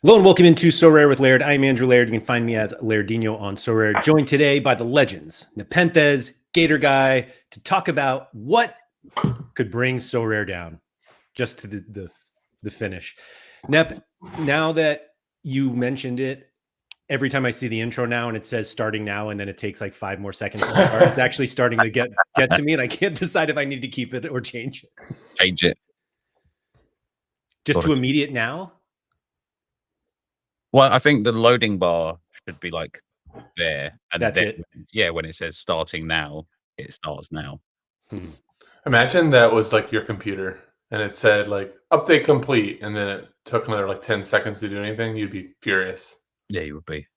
Hello and welcome into Sorare with Laird. I'm Andrew Laird. You can find me as Lairdino on Sorare. Joined today by the legends, NepentheZ, GatorGuy, to talk about what could bring Sorare down just to the finish. Nep, now that you mentioned it, every time I see the intro now and it says starting now and then it takes like 5 more seconds to start, it's actually starting to get to me and I can't decide if I need to keep it or change it. Change it. Just to immediate now? Well, I think the loading bar should be like there. And that's then, it. Yeah, when it says starting now, it starts now. Imagine that was like your computer and it said like update complete and then it took another like 10 seconds to do anything. You'd be furious. Yeah, you would be.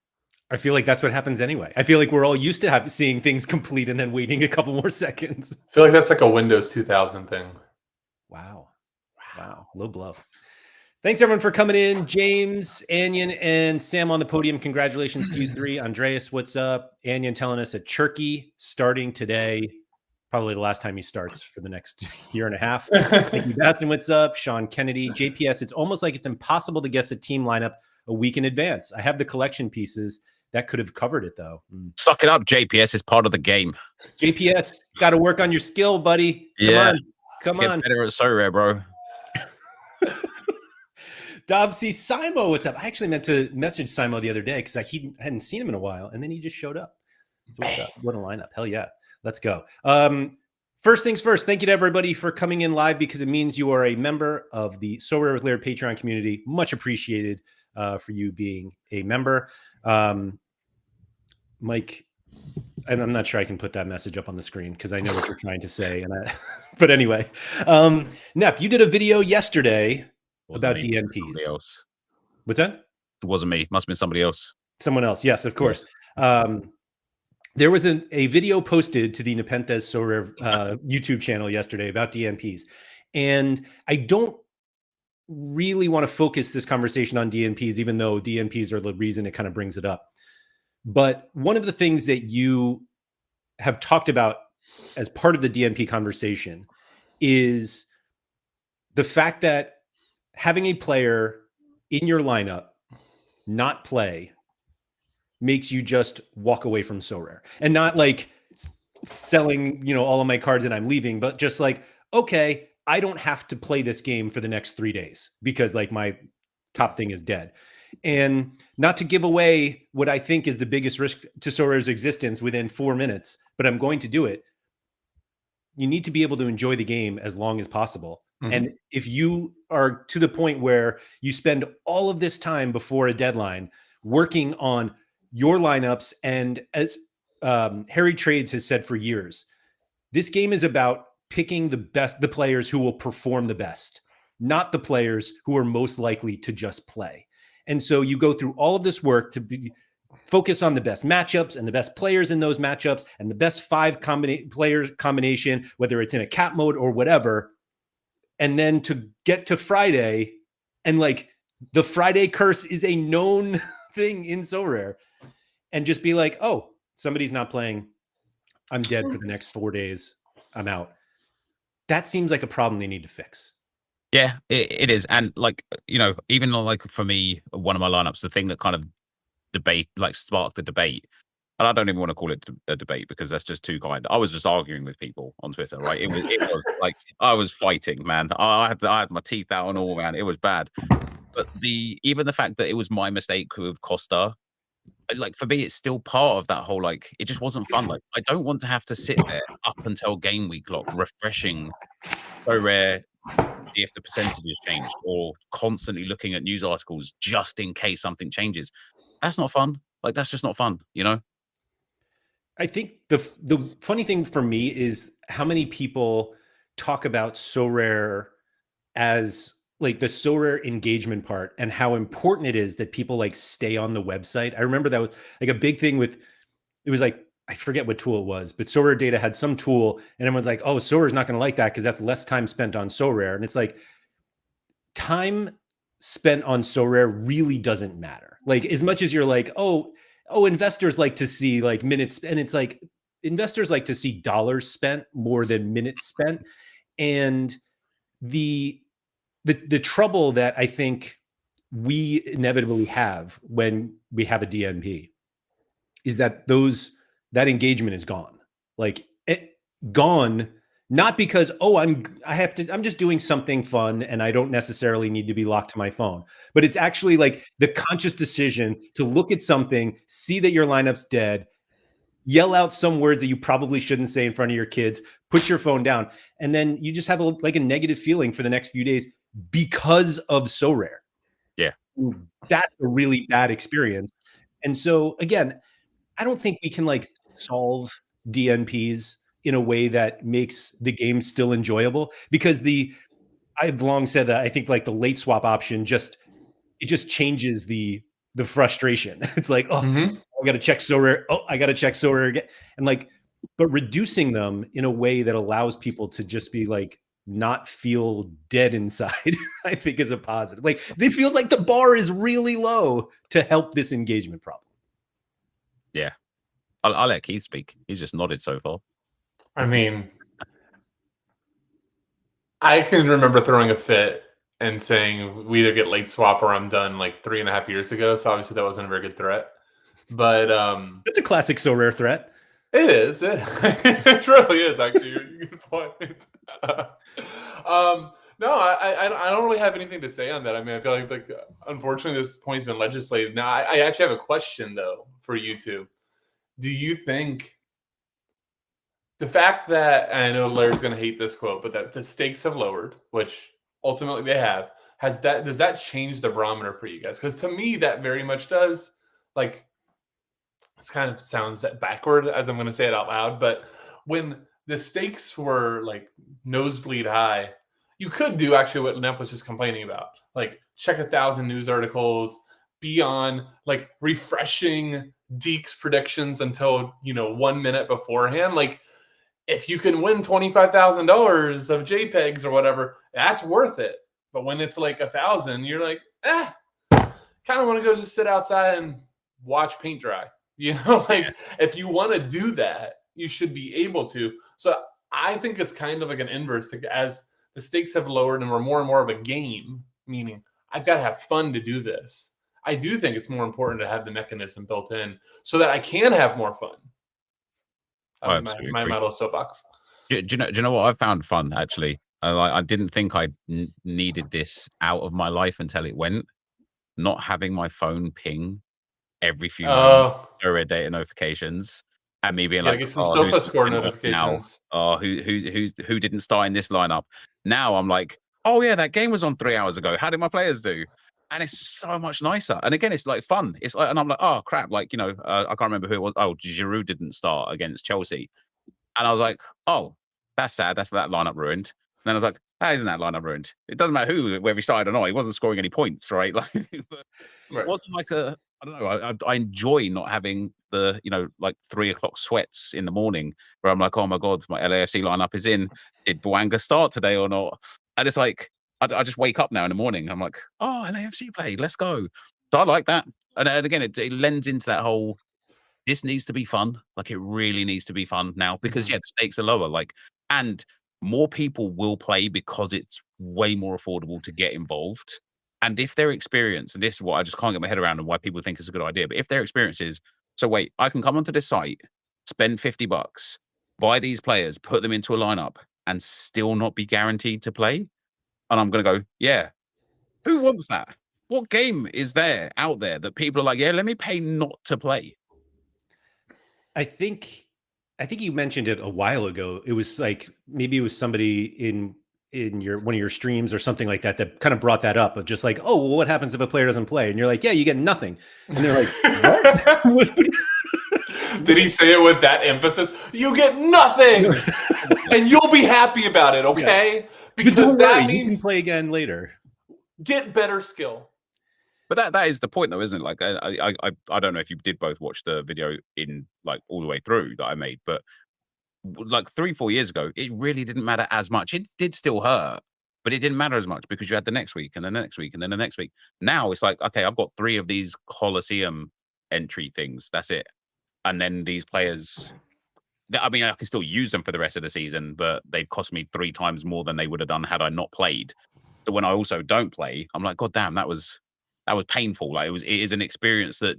I feel like that's what happens anyway. I feel like we're all used to seeing things complete and then waiting a couple more seconds. I feel like that's like a Windows 2000 thing. Wow. Low blow. Thanks everyone for coming in. James, Anyan, and Sam on the podium. Congratulations to you three. Andreas, what's up? Anyan telling us a Cherky starting today. Probably the last time he starts for the next year and a half. Thank you, Bastin. What's up? Sean Kennedy, JPS. It's almost like it's impossible to guess a team lineup a week in advance. I have the collection pieces that could have covered it though. Suck it up, JPS is part of the game. JPS, got to work on your skill, buddy. Come on. Better at Sorare, bro. Dobsy Simo, what's up? I actually meant to message Simo the other day because I hadn't seen him in a while, and then he just showed up. So what's up? What a lineup. Hell yeah. Let's go. First things first, thank you to everybody for coming in live because it means you are a member of the Sorare with Laird Patreon community. Much appreciated for you being a member. Mike, and I'm not sure I can put that message up on the screen because I know what you're trying to say. But anyway, Nep, you did a video yesterday about DNPs. What's that? It wasn't me. Must have been somebody else. Someone else. Yes, of course. There was a video posted to the NepentheZ Sorare YouTube channel yesterday about DNPs. And I don't really want to focus this conversation on DNPs, even though DNPs are the reason it kind of brings it up. But one of the things that you have talked about as part of the DNP conversation is the fact that having a player in your lineup not play makes you just walk away from Sorare, and not like selling, all of my cards and I'm leaving, but just like, okay, I don't have to play this game for the next 3 days because like my top thing is dead. And not to give away what I think is the biggest risk to Sorare's existence within 4 minutes, but I'm going to do it. You need to be able to enjoy the game as long as possible. Mm-hmm. And if you are to the point where you spend all of this time before a deadline working on your lineups, and as Harry Trades has said for years, this game is about picking the players who will perform the best, not the players who are most likely to just play. And so you go through all of this work to focus on the best matchups and the best players in those matchups and the best 5 players combination, whether it's in a cap mode or whatever. And then to get to Friday, and like the Friday curse is a known thing in Sorare, and just be like, oh, somebody's not playing. I'm dead for the next 4 days. I'm out. That seems like a problem they need to fix. Yeah, it is. And like, even like for me, one of my lineups, the thing that kind of sparked the debate, and I don't even want to call it a debate because that's just too kind. I was just arguing with people on Twitter, right? It was like I was fighting, man. I had my teeth out and all, man. It was bad. But even the fact that it was my mistake with Costa, like for me, it's still part of that whole, like, it just wasn't fun. Like, I don't want to have to sit there up until game week lock refreshing Sorare if the percentages changed, or constantly looking at news articles just in case something changes. That's not fun. Like, that's just not fun, I think the funny thing for me is how many people talk about Sorare as like the Sorare engagement part and how important it is that people like stay on the website. I remember that was like a big thing it was like, I forget what tool it was, but Sorare Data had some tool and everyone's like, oh, Sorare's not going to like that because that's less time spent on Sorare. And it's like, time spent on Sorare really doesn't matter. Like, as much as you're like, oh, investors like to see like minutes, and it's like investors like to see dollars spent more than minutes spent. And the trouble that I think we inevitably have when we have a DNP is that that engagement is gone. Like gone, not because, oh, I'm just doing something fun and I don't necessarily need to be locked to my phone, but it's actually like the conscious decision to look at something, see that your lineup's dead, yell out some words that you probably shouldn't say in front of your kids, put your phone down, and then you just have a negative feeling for the next few days because of Sorare. Yeah. That's a really bad experience. And so again, I don't think we can like solve DNPs in a way that makes the game still enjoyable, because I've long said that I think like the late swap option just changes the frustration. It's like, oh, I got to check Sorare. Oh, I got to check Sorare again. And like, but reducing them in a way that allows people to just be like, not feel dead inside, I think is a positive. Like, it feels like the bar is really low to help this engagement problem. Yeah. I'll let Keith speak. He's just nodded so far. I mean, I can remember throwing a fit and saying we either get late swap or I'm done like 3.5 years ago. So obviously that wasn't a very good threat. But that's a classic Sorare threat. It is. It really is, actually. Good point. No, I don't really have anything to say on that. I mean, I feel like unfortunately this point's been legislated. Now, I actually have a question though for you two. Do you think the fact that, and I know Laird's going to hate this quote, but that the stakes have lowered, which ultimately they have, does that change the barometer for you guys? Because to me, that very much does. Like, this kind of sounds backward as I'm going to say it out loud, but when the stakes were like nosebleed high, you could do actually what Nep was just complaining about, like check 1,000 news articles, be on like refreshing Deke's predictions until 1 minute beforehand. Like, if you can win $25,000 of JPEGs or whatever, that's worth it. But when it's like 1,000, you're like, kind of want to go just sit outside and watch paint dry. If you want to do that, you should be able to. So I think it's kind of like an inverse as the stakes have lowered and we're more and more of a game, meaning I've got to have fun to do this. I do think it's more important to have the mechanism built in so that I can have more fun. My little soapbox. Do you know what I've found fun, actually? I didn't think I needed this out of my life until it went. Not having my phone ping every few moments, or data notifications, and me being like, get some sofa score notifications. Now? Who didn't start in this lineup? Now I'm like, oh yeah, that game was on 3 hours ago. How did my players do? And it's so much nicer. And again, it's like fun. It's like, and I'm like, oh crap, like I can't remember who it was. Oh, Giroud didn't start against Chelsea, and I was like, oh, that's sad. That's that lineup ruined. And then I was like, how isn't that lineup ruined? It doesn't matter whether he started or not. He wasn't scoring any points, right? Like, it wasn't like I don't know. I enjoy not having the like 3 o'clock sweats in the morning where I'm like, oh my god, my LAFC lineup is in. Did Bouanga start today or not? And it's like I just wake up now in the morning. I'm like, oh, LAFC play, let's go. So I like that. And again, it lends into that whole. This needs to be fun. Like, it really needs to be fun now because the stakes are lower. Like, and more people will play because it's way more affordable to get involved. And if their experience, and this is what I just can't get my head around and why people think it's a good idea, but if their experience is, so wait, I can come onto this site, spend $50, buy these players, put them into a lineup, and still not be guaranteed to play. And I'm going to go, yeah, who wants that? What game is there out there that people are like, yeah, let me pay not to play? I think you mentioned it a while ago. It was like, maybe it was somebody in your one of your streams or something like that kind of brought that up of just like, oh, well, what happens if a player doesn't play? And you're like, yeah, you get nothing. And they're like, what? Did he say it with that emphasis? You get nothing, and you'll be happy about it, okay? Yeah. Because that means you can play again later. Get better skill. But that is the point, though, isn't it? Like, I don't know if you did both watch the video in like all the way through that I made, but like 3-4 years ago, it really didn't matter as much. It did still hurt, but it didn't matter as much because you had the next week and then the next week and then the next week. Now it's like, okay, I've got 3 of these Coliseum entry things. That's it. And then these players, I mean, I can still use them for the rest of the season, but they've cost me 3 times more than they would have done had I not played. So when I also don't play, I'm like, God damn, that was that was painful. Like it is an experience that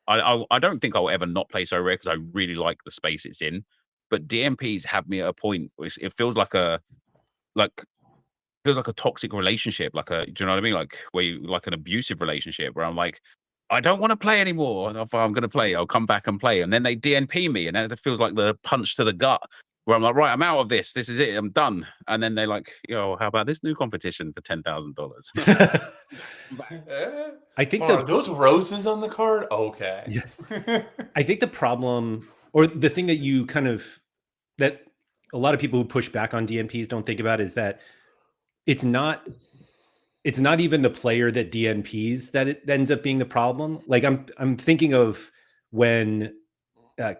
I don't think I'll ever not play Sorare because I really like the space it's in. But DNPs have me at a point where it feels like a toxic relationship, do you know what I mean? Like where you like an abusive relationship where I'm like, I don't want to play anymore. And if I'm going to play, I'll come back and play. And then they DNP me, and it feels like the punch to the gut where I'm like, right, I'm out of this. This is it. I'm done. And then they're like, how about this new competition for $10,000? I think are those roses on the card? Okay. Yeah. I think the problem, or the thing that you that a lot of people who push back on DNPs don't think about, is that it's not even the player that DNPs that ends up being the problem. Like I'm thinking of when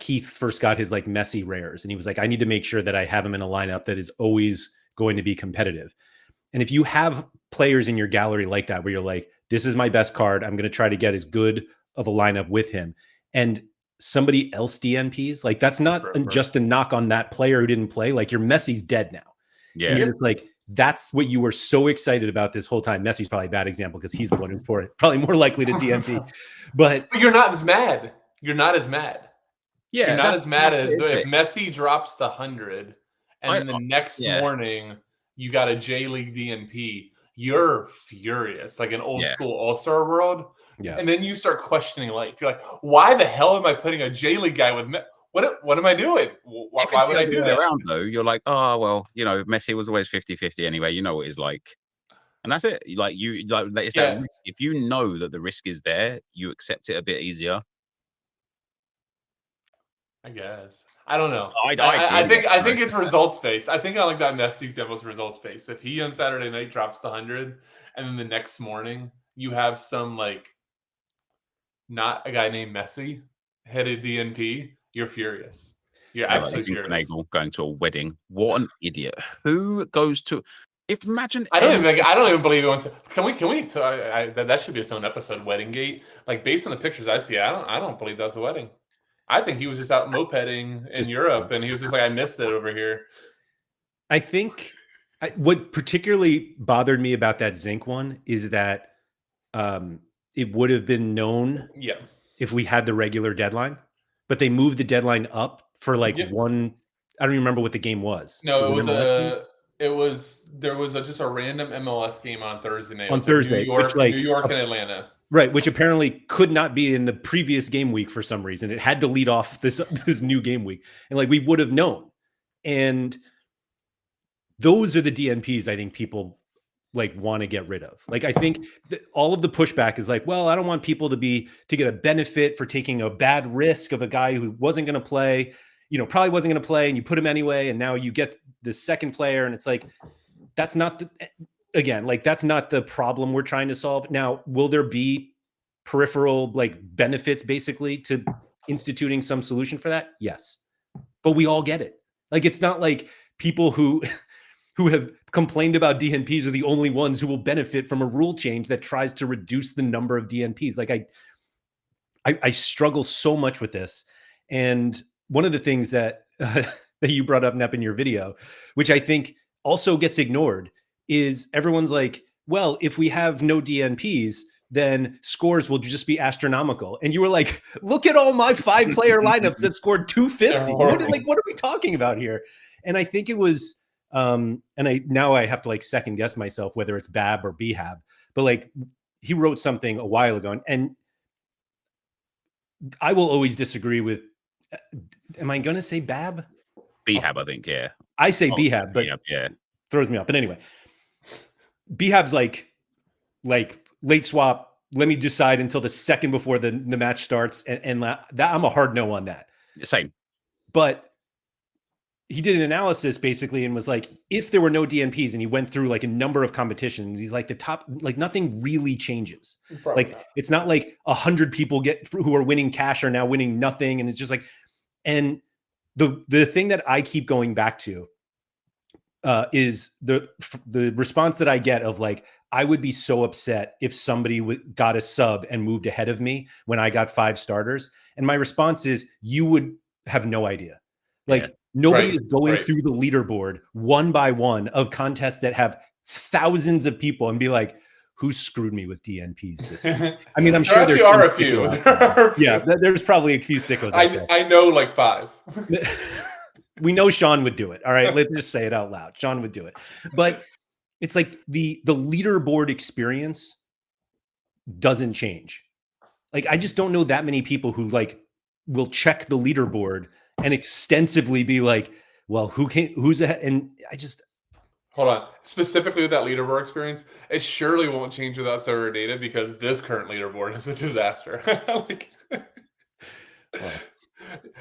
Keith first got his like messy rares, and he was like, I need to make sure that I have him in a lineup that is always going to be competitive. And if you have players in your gallery like that, where you're like, this is my best card, I'm going to try to get as good of a lineup with him, and somebody else DNPs, like that's not just a knock on that player who didn't play. Like your Messi's dead now. Yeah. And you're just like, that's what you were so excited about this whole time. Messi's probably a bad example because he's the one who's probably more likely to DNP. But you're not as mad. You're not as mad. Yeah, you're not as mad as if Messi drops the 100 and then the next morning you got a J League DNP. You're furious, like an old school All-Star world. Yeah. And then you start questioning life. You're like, why the hell am I putting a J League guy with what am I doing? Why would I do that? Around, though, you're like, oh, well, Messi was always 50-50 anyway. You know what it's like. And that's it. It's that risk. If you know that the risk is there, you accept it a bit easier. I guess. I don't know. I think it's results based. I think I like that Messi example is results based. If he on Saturday night drops the 100, and then the next morning you have some not a guy named Messi headed DNP, you're furious. You're absolutely furious. Going to a wedding. What an idiot! Who goes to? I don't even believe he went to. Can we? That should be its own episode. Wedding Gate. Like based on the pictures I see, I don't believe that's a wedding. I think he was just out mopeding in Europe, and he was just like, I missed it over here. I think what particularly bothered me about that Zinc one is that it would have been known if we had the regular deadline, but they moved the deadline up for one. I don't even remember what the game was. No, there was just a random MLS game on Thursday night. On Thursday, New York and Atlanta. Right, which apparently could not be in the previous game week for some reason. It had to lead off this new game week. And we would have known. And those are the DNPs I think people want to get rid of. I think all of the pushback is well, I don't want people to get a benefit for taking a bad risk of a guy who wasn't going to play, probably wasn't going to play, and you put him anyway, and now you get the second player, and it's that's not that's not the problem we're trying to solve. Now, will there be peripheral benefits basically to instituting some solution for that? Yes. But we all get it. It's not like people who have complained about DNPs are the only ones who will benefit from a rule change that tries to reduce the number of DNPs. I struggle so much with this. And one of the things that that you brought up, Nep, in your video, which I think also gets ignored, is everyone's like, well, if we have no DNPs, then scores will just be astronomical. And you were like, look at all my 5-player lineups that scored 250. What are we talking about here? And I think it was, now I have to second guess myself whether it's Bab or Behab, but he wrote something a while ago, and I will always disagree with. Am I going to say Bab? Behab, I think, yeah. I say Behab, but throws me off. But anyway. Behab's like late swap. Let me decide until the second before the match starts, and that I'm a hard no on that. Same. But he did an analysis basically and was like, if there were no DNPs, and he went through a number of competitions, he's the top, nothing really changes. It's not 100 people who are winning cash are now winning nothing, and it's just and the thing that I keep going back to is the response that I get of I would be so upset if somebody got a sub and moved ahead of me when I got 5 starters. And my response is, you would have no idea. Nobody is going through the leaderboard one by one of contests that have thousands of people and be like, who screwed me with DNPs this week. I mean, I'm there sure actually there's are a some few. sickos out There there. are a few. Yeah, there's probably a few sickos out there. I know like 5. We know Sean would do it. All right, let's just say it out loud. Sean would do it. But it's like the leaderboard experience doesn't change. Like, I just don't know that many people who like will check the leaderboard and extensively be like, well, who's ahead? And I just hold on. Specifically with that leaderboard experience, it surely won't change without server data because this current leaderboard is a disaster. Like,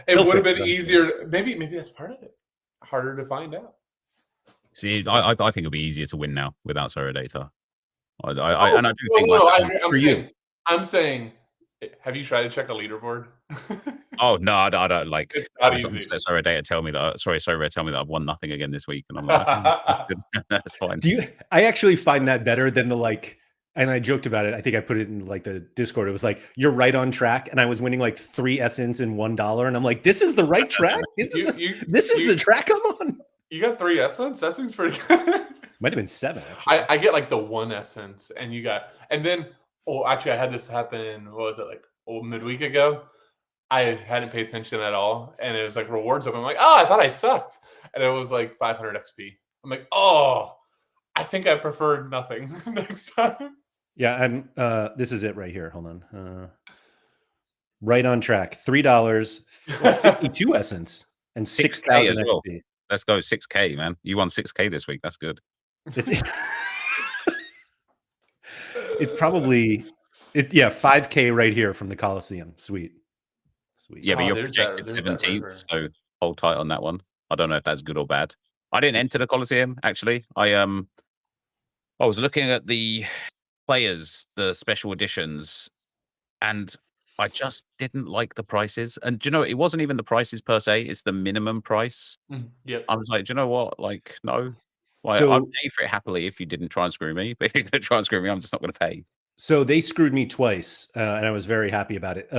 it would have been easier. Maybe that's part of it. Harder to find out. See, I think it'll be easier to win now without Sorare data. And I do think I'm saying, have you tried to check a leaderboard? Oh no, I don't like. It's not easy. Sorare data tell me that. Sorare tell me that I've won nothing again this week, and I'm like, that's good. That's fine. I actually find that better than the like. And I joked about it. I think I put it in like the Discord. It was like, you're right on track. And I was winning like 3 essence and $1. And I'm like, this is the right track. This is the track I'm on. You got 3 essence? That seems pretty good. Might have been 7. I get like the 1 essence, and then actually I had this happen. What was it, like midweek ago? I hadn't paid attention at all, and it was like rewards open. I'm like, I thought I sucked, and it was like 500 XP. I'm like, I think I prefer nothing next time. Yeah, I'm. This is it right here. Hold on. Right on track. $3, 52 essence, and 6,000 well. XP. Let's go 6K, man. You won 6K this week. That's good. It's probably 5K right here from the Coliseum. Sweet. Yeah, but you're projected 17th, so hold tight on that one. I don't know if that's good or bad. I didn't enter the Coliseum actually. I was looking at the players, the special editions, and I just didn't like the prices. And do you know, it wasn't even the prices per se; it's the minimum price. Yep. I was like, do you know what? Like, no. Like, I'd pay for it happily if you didn't try and screw me. But if you're going to try and screw me, I'm just not going to pay. So they screwed me twice, and I was very happy about it.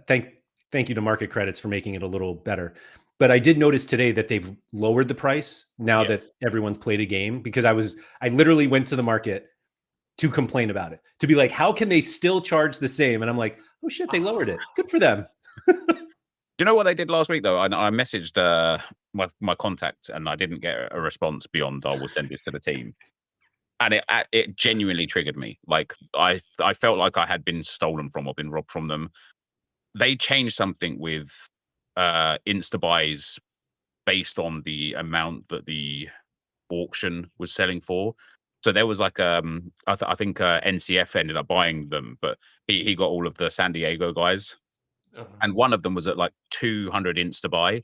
Thank you to Market Credits for making it a little better. But I did notice today that they've lowered the price now that everyone's played a game, because I literally went to the market to complain about it, to be like, how can they still charge the same? And I'm like, oh shit, they lowered it. Good for them. Do you know what they did last week though? I messaged my contact and I didn't get a response beyond I will send this to the team. And it genuinely triggered me. Like I felt like I had been stolen from or been robbed from them. They changed something with insta buys based on the amount that the auction was selling for. So there was like I think NCF ended up buying them, but he got all of the San Diego guys. And one of them was at like 200 insta buy.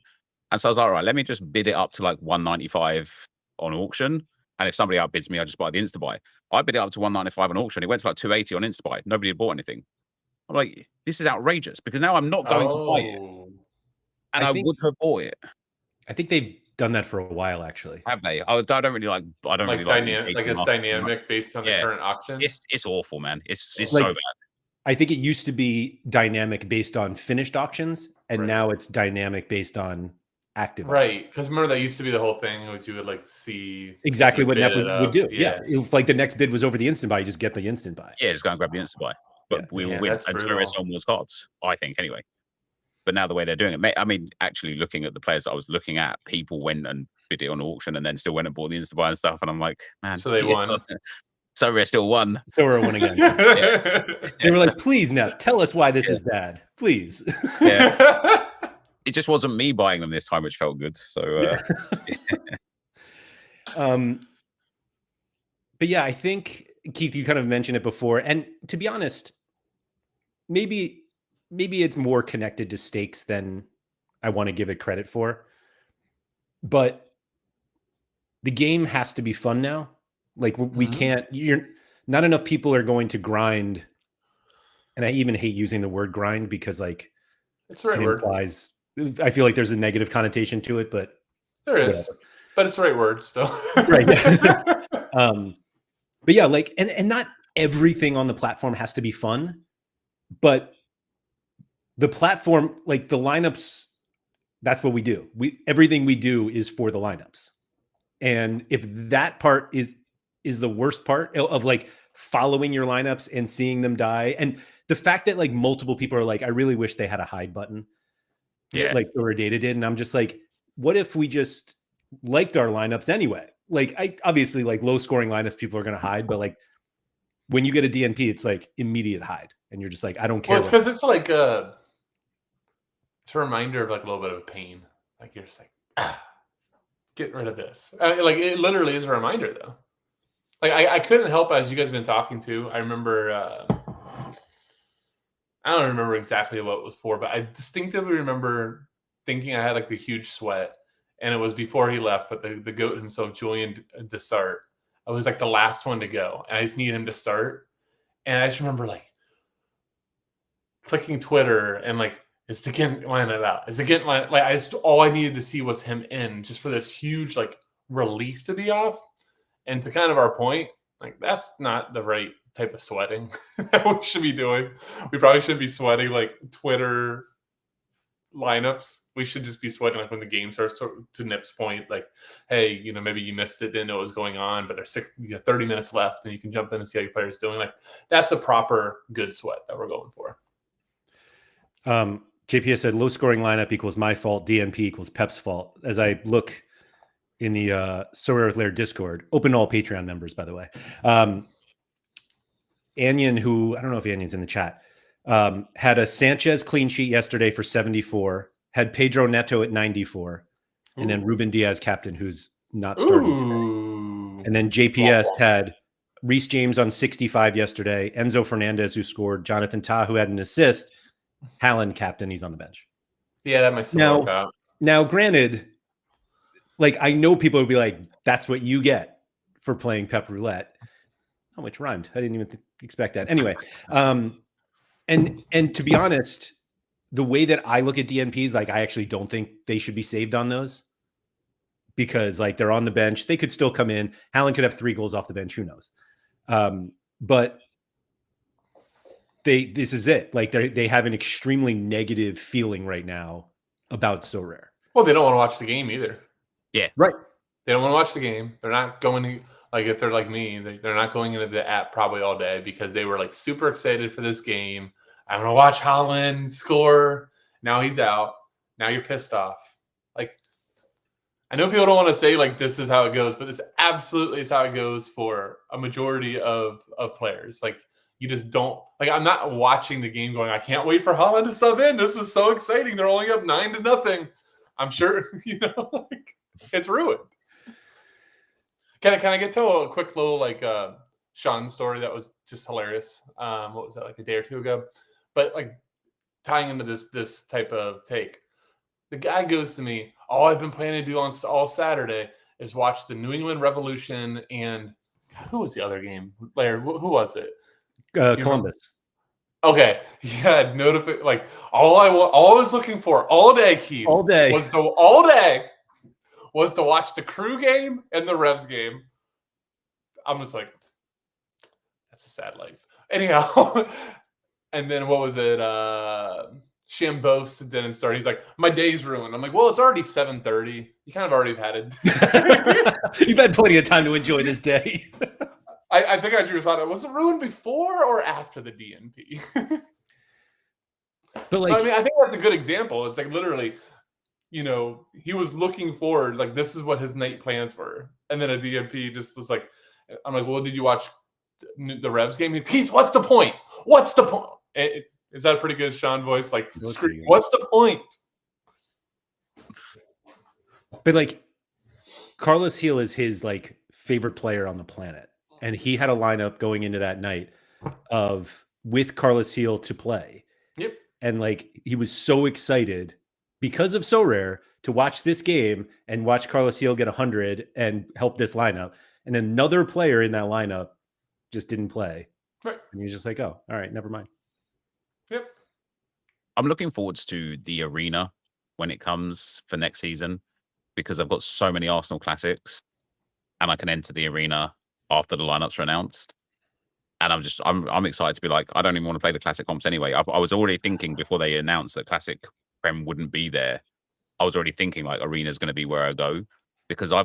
And so I was like, all right, let me just bid it up to like 195 on auction. And if somebody outbids me, I just buy the insta buy. I bid it up to 195 on auction. It went to like 280 on insta buy. Nobody had bought anything. I'm like, this is outrageous because now I'm not going to buy it. And I would have bought it. I think they've done that for a while, actually. Have they? I don't really like. I don't really dynamic. Like it's dynamic based on the current auction. It's awful, man. It's like, so bad. I think it used to be dynamic based on finished auctions, and now it's dynamic based on active. Right, because remember that used to be the whole thing was you would like see exactly what Nep would do. Yeah, if like the next bid was over the instant buy, you just get the instant buy. Yeah, just go and grab the instant buy. But we will win. And so it's almost cards, I think, anyway. But now the way they're doing it, I mean, actually looking at the players I was looking at, people went and bid it on auction and then still went and bought the instant buy and stuff. And I'm like, man, so they won. Sorare still won. Sorare won again. They were like, please, now tell us why this is bad, please. Yeah. It just wasn't me buying them this time, which felt good. So, but yeah, I think Keith, you kind of mentioned it before, and to be honest, maybe it's more connected to stakes than I want to give it credit for. But the game has to be fun now. Like we can't. Not enough people are going to grind, and I even hate using the word grind because like it's the right word. Implies, I feel like there's a negative connotation to it, but there is. But it's the right word still. Right. Yeah. But yeah, like and not everything on the platform has to be fun, but the platform, like the lineups, that's what we do. Everything we do is for the lineups. And if that part is the worst part of like following your lineups and seeing them die. And the fact that like multiple people are like, I really wish they had a hide button. Yeah. Like Sorare Data did. And I'm just like, what if we just liked our lineups anyway? Like I obviously like low scoring lineups, people are going to hide, but like when you get a DNP, it's like immediate hide. And you're just like, I don't care. Well, it's because it's like it's a reminder of like a little bit of pain. Like you're just like, get rid of this. Like it literally is a reminder though. Like I couldn't help as you guys have been talking to. I remember I don't remember exactly what it was for, but I distinctively remember thinking I had like the huge sweat, and it was before he left. But the GOAT himself, Julian Dessart, I was like the last one to go, and I just needed him to start. And I just remember like clicking Twitter and like, is the getting lineup out? Is it getting like I just all I needed to see was him in, just for this huge like relief to be off. And to kind of our point, like that's not the right type of sweating that we should be doing. We probably shouldn't be sweating like Twitter lineups. We should just be sweating like when the game starts to Nip's point, like, hey, you know, maybe you missed it, didn't know what was going on, but there's 30 minutes left and you can jump in and see how your player's doing. Like that's a proper good sweat that we're going for. JPS said low scoring lineup equals my fault. DNP equals Pep's fault. As I look in the Sorare with Laird Discord, open to all Patreon members, by the way. Anyan, who I don't know if Anyan's in the chat, had a Sanchez clean sheet yesterday for 74, had Pedro Neto at 94, and then Ruben Diaz captain, who's not starting today. And then JPS had Reece James on 65 yesterday, Enzo Fernandez, who scored, Jonathan Tah, who had an assist, Hallen captain, he's on the bench. Yeah, that might still work out. Now, granted, like I know people would be like, that's what you get for playing Pep Roulette. Oh, which rhymed. I didn't even expect that. Anyway, and to be honest, the way that I look at DNPs, like I actually don't think they should be saved on those, because like they're on the bench. They could still come in. Hallen could have 3 goals off the bench. Who knows? But this is it. Like they have an extremely negative feeling right now about Sorare. Well, they don't want to watch the game either. Yeah. Right. They don't want to watch the game. They're not going to, like, if they're like me, they're not going into the app probably all day because they were like super excited for this game. I'm going to watch Holland score. Now he's out. Now you're pissed off. Like, I know people don't want to say like this is how it goes, but this absolutely is how it goes for a majority of players. Like, you just don't, like, I'm not watching the game going, I can't wait for Holland to sub in. This is so exciting. They're only up 9-0. I'm sure, like, it's ruined. Can I get to a quick little like Sean story that was just hilarious? What was that, like a day or two ago? But like tying into this type of take, the guy goes to me, all I've been planning to do on all Saturday is watch the New England Revolution and who was the other game? Laird, who was it? Columbus. Okay, yeah, like all I was looking for all day, Keith, all day was to watch the Crew game and the Revs game. I'm just like, that's a sad life. Anyhow, and then what was it? Chambos didn't start. He's like, my day's ruined. I'm like, well, it's already 7:30. You kind of already have had it. You've had plenty of time to enjoy this day. I think I drew a thought. Was it ruined before or after the DNP? But like, I mean, I think that's a good example. It's like literally, you know, he was looking forward, like this is what his night plans were. And then a DNP just was like, I'm like, well, did you watch the Revs game? Keith, what's the point? What's the point? Is that a pretty good Sean voice? Like, scream, what's the point? But like, Carlos Gil is his like favorite player on the planet. And he had a lineup going into that night with Carlos Gil to play. Yep. And like, he was so excited because of Sorare to watch this game and watch Carlos Gil get 100 and help this lineup. And another player in that lineup just didn't play. Right. And he's just like, oh, all right, never mind. Yep. I'm looking forward to the arena when it comes for next season because I've got so many Arsenal classics and I can enter the arena after the lineups are announced. And I'm excited to be like, I don't even want to play the classic comps anyway. I was already thinking before they announced that classic Prem wouldn't be there. I was already thinking like arena is going to be where I go because I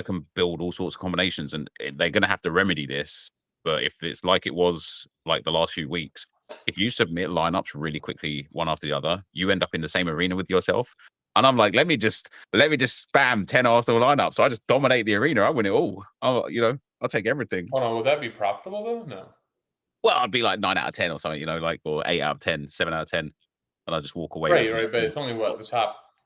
can build all sorts of combinations and they're going to have to remedy this But if it's like it was like the last few weeks, if you submit lineups really quickly, one after the other, you end up in the same arena with yourself. And I'm like, let me just spam 10 Arsenal lineups. So I just dominate the arena. I win it all. I'll take everything. Hold on, would that be profitable though? No. Well, I'd be like 9 out of 10 or something, like, or 8 out of 10, 7 out of 10. And I'll just walk away. Right. But it's only what, the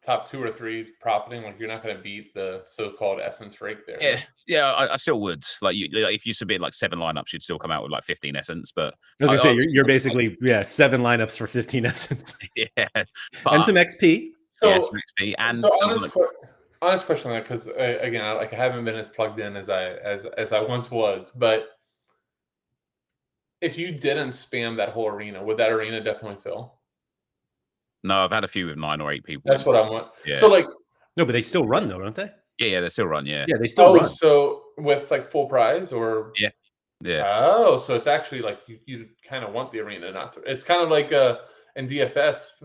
top 2 or 3 profiting. Like, you're not going to beat the so-called essence rake there. Yeah, I still would. Like, if you submit like 7 lineups, you'd still come out with like 15 essence. But I was gonna say you're basically 7 lineups for 15 essence. Yeah, and some XP. So, some XP and so honest question on that, because again, I haven't been as plugged in as I once was. But if you didn't spam that whole arena, would that arena definitely fill? No, I've had a few with 9 or 8 people. That's what I want. Yeah. So like, no, but they still run though, don't they? Yeah, they still run. Yeah, they still run. So with like full prize or yeah. Oh, so it's actually like you kind of want the arena not to. It's kind of like in DFS,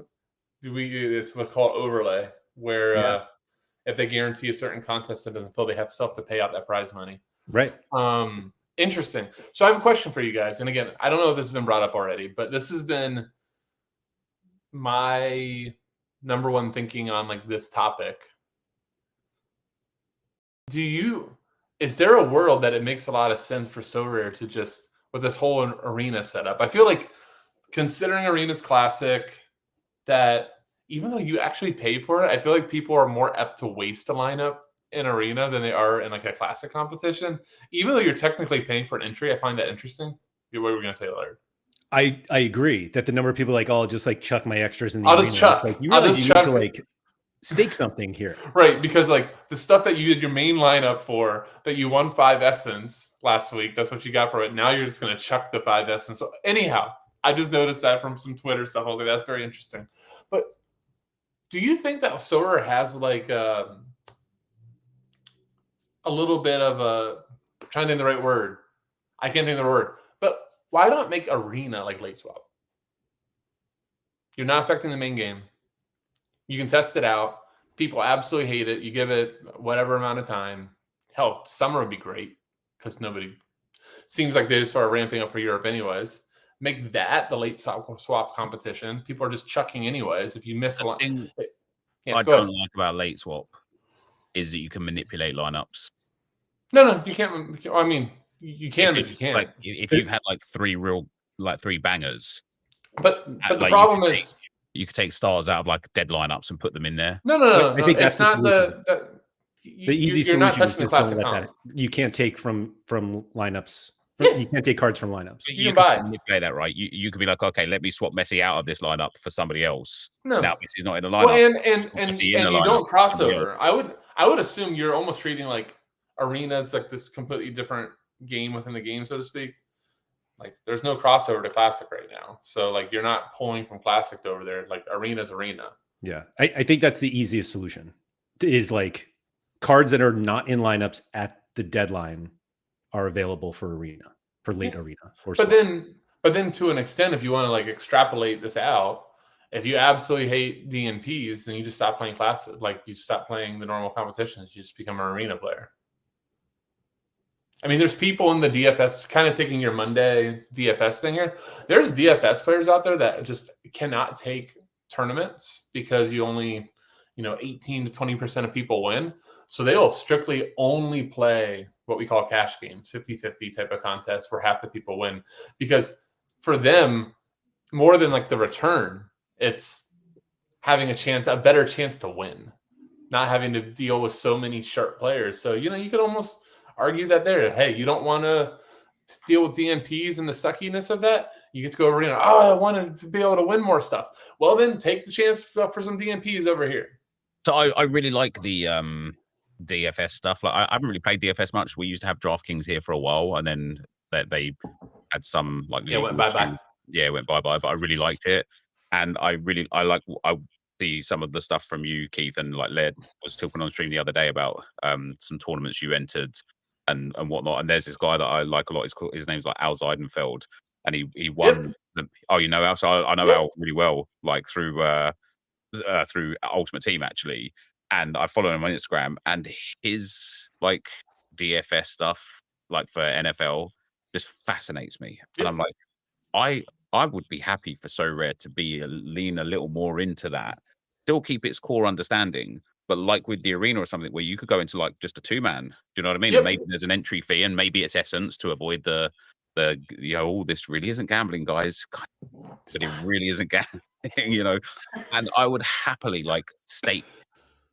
it's what's called overlay, where if they guarantee a certain contest that doesn't fill, they have to pay out that prize money. Right. Interesting. So I have a question for you guys, and again, I don't know if this has been brought up already, but this has been my number one thinking on like this topic. Is there a world that it makes a lot of sense for Sorare to just, with this whole arena setup? I feel like, considering Arena's classic, that even though you actually pay for it, I feel like people are more apt to waste a lineup in Arena than they are in like a classic competition. Even though you're technically paying for an entry, I find that interesting. What were we going to say, Laird? I agree that the number of people like, I'll just like chuck my extras in the I'll arena. just chuck. Like, you realize you need to like stake something here. Right, because like the stuff that you did your main lineup for, that you won 5 essence last week, that's what you got for it. Now you're just going to chuck the 5 essence. So anyhow, I just noticed that from some Twitter stuff. I was like, that's very interesting. But do you think that Sorare has like a little bit of a, I'm trying to think of the right word. I can't think of the word. But why not make Arena like late swap? You're not affecting the main game. You can test it out. People absolutely hate it. You give it whatever amount of time. Hell, summer would be great because nobody seems like they just start ramping up for Europe anyways. Make that the late swap competition. People are just chucking anyways. If you miss a lot, I don't like about late swap is that you can manipulate lineups. No, you can't. I mean, you can, but you can't. Like, if you've had like 3 bangers, but the problem is you could take stars out of like dead lineups and put them in there. No. I think that's not the easy solution. You're not touching the classic comp. You can't take from lineups. You can't take cards from lineups. You can buy. Manipulate that, right? You could be like, okay, let me swap Messi out of this lineup for somebody else. No, now Messi's not in the lineup. Well, and you don't cross over. I would assume you're almost treating like Arena as like this completely different game within the game, so to speak. Like, there's no crossover to Classic right now. So, like, you're not pulling from Classic to over there. Like, Arena's Arena. Yeah. I think that's the easiest solution, is like cards that are not in lineups at the deadline are available for Arena, for late Arena. But then to an extent, if you want to like extrapolate this out, if you absolutely hate DNPs, then you just stop playing Classic. Like, you stop playing the normal competitions. You just become an Arena player. I mean, there's people in the DFS, kind of taking your Monday DFS thing here. There's DFS players out there that just cannot take tournaments because you only, 18 to 20% of people win. So they will strictly only play what we call cash games, 50-50 type of contests where half the people win. Because for them, more than like the return, it's having a better chance to win, not having to deal with so many sharp players. So, you could almost argue that there. Hey, you don't want to deal with DNPs and the suckiness of that. You get to go Arena. Oh, I wanted to be able to win more stuff. Well, then take the chance for some DNPs over here. So I really like the DFS stuff. Like, I haven't really played DFS much. We used to have DraftKings here for a while, and then they had some like went bye-bye. Yeah, went bye-bye. But I really liked it, and I see some of the stuff from you, Keith, and like Laird was talking on stream the other day about some tournaments you entered and whatnot. And there's this guy that I like a lot. His name's like Al Zeidenfeld, and he won. Oh, you know Al? So I know Al really well, like through Ultimate Team actually. And I follow him on Instagram, and his like DFS stuff, like for NFL, just fascinates me. Yep. And I'm like, I would be happy for Sorare to lean a little more into that, still keep its core understanding, but like with the arena or something where you could go into like just a 2-man. Do you know what I mean? Yep. And maybe there's an entry fee, and maybe it's essence to avoid the all this really isn't gambling, guys. God, but it really isn't gambling, And I would happily like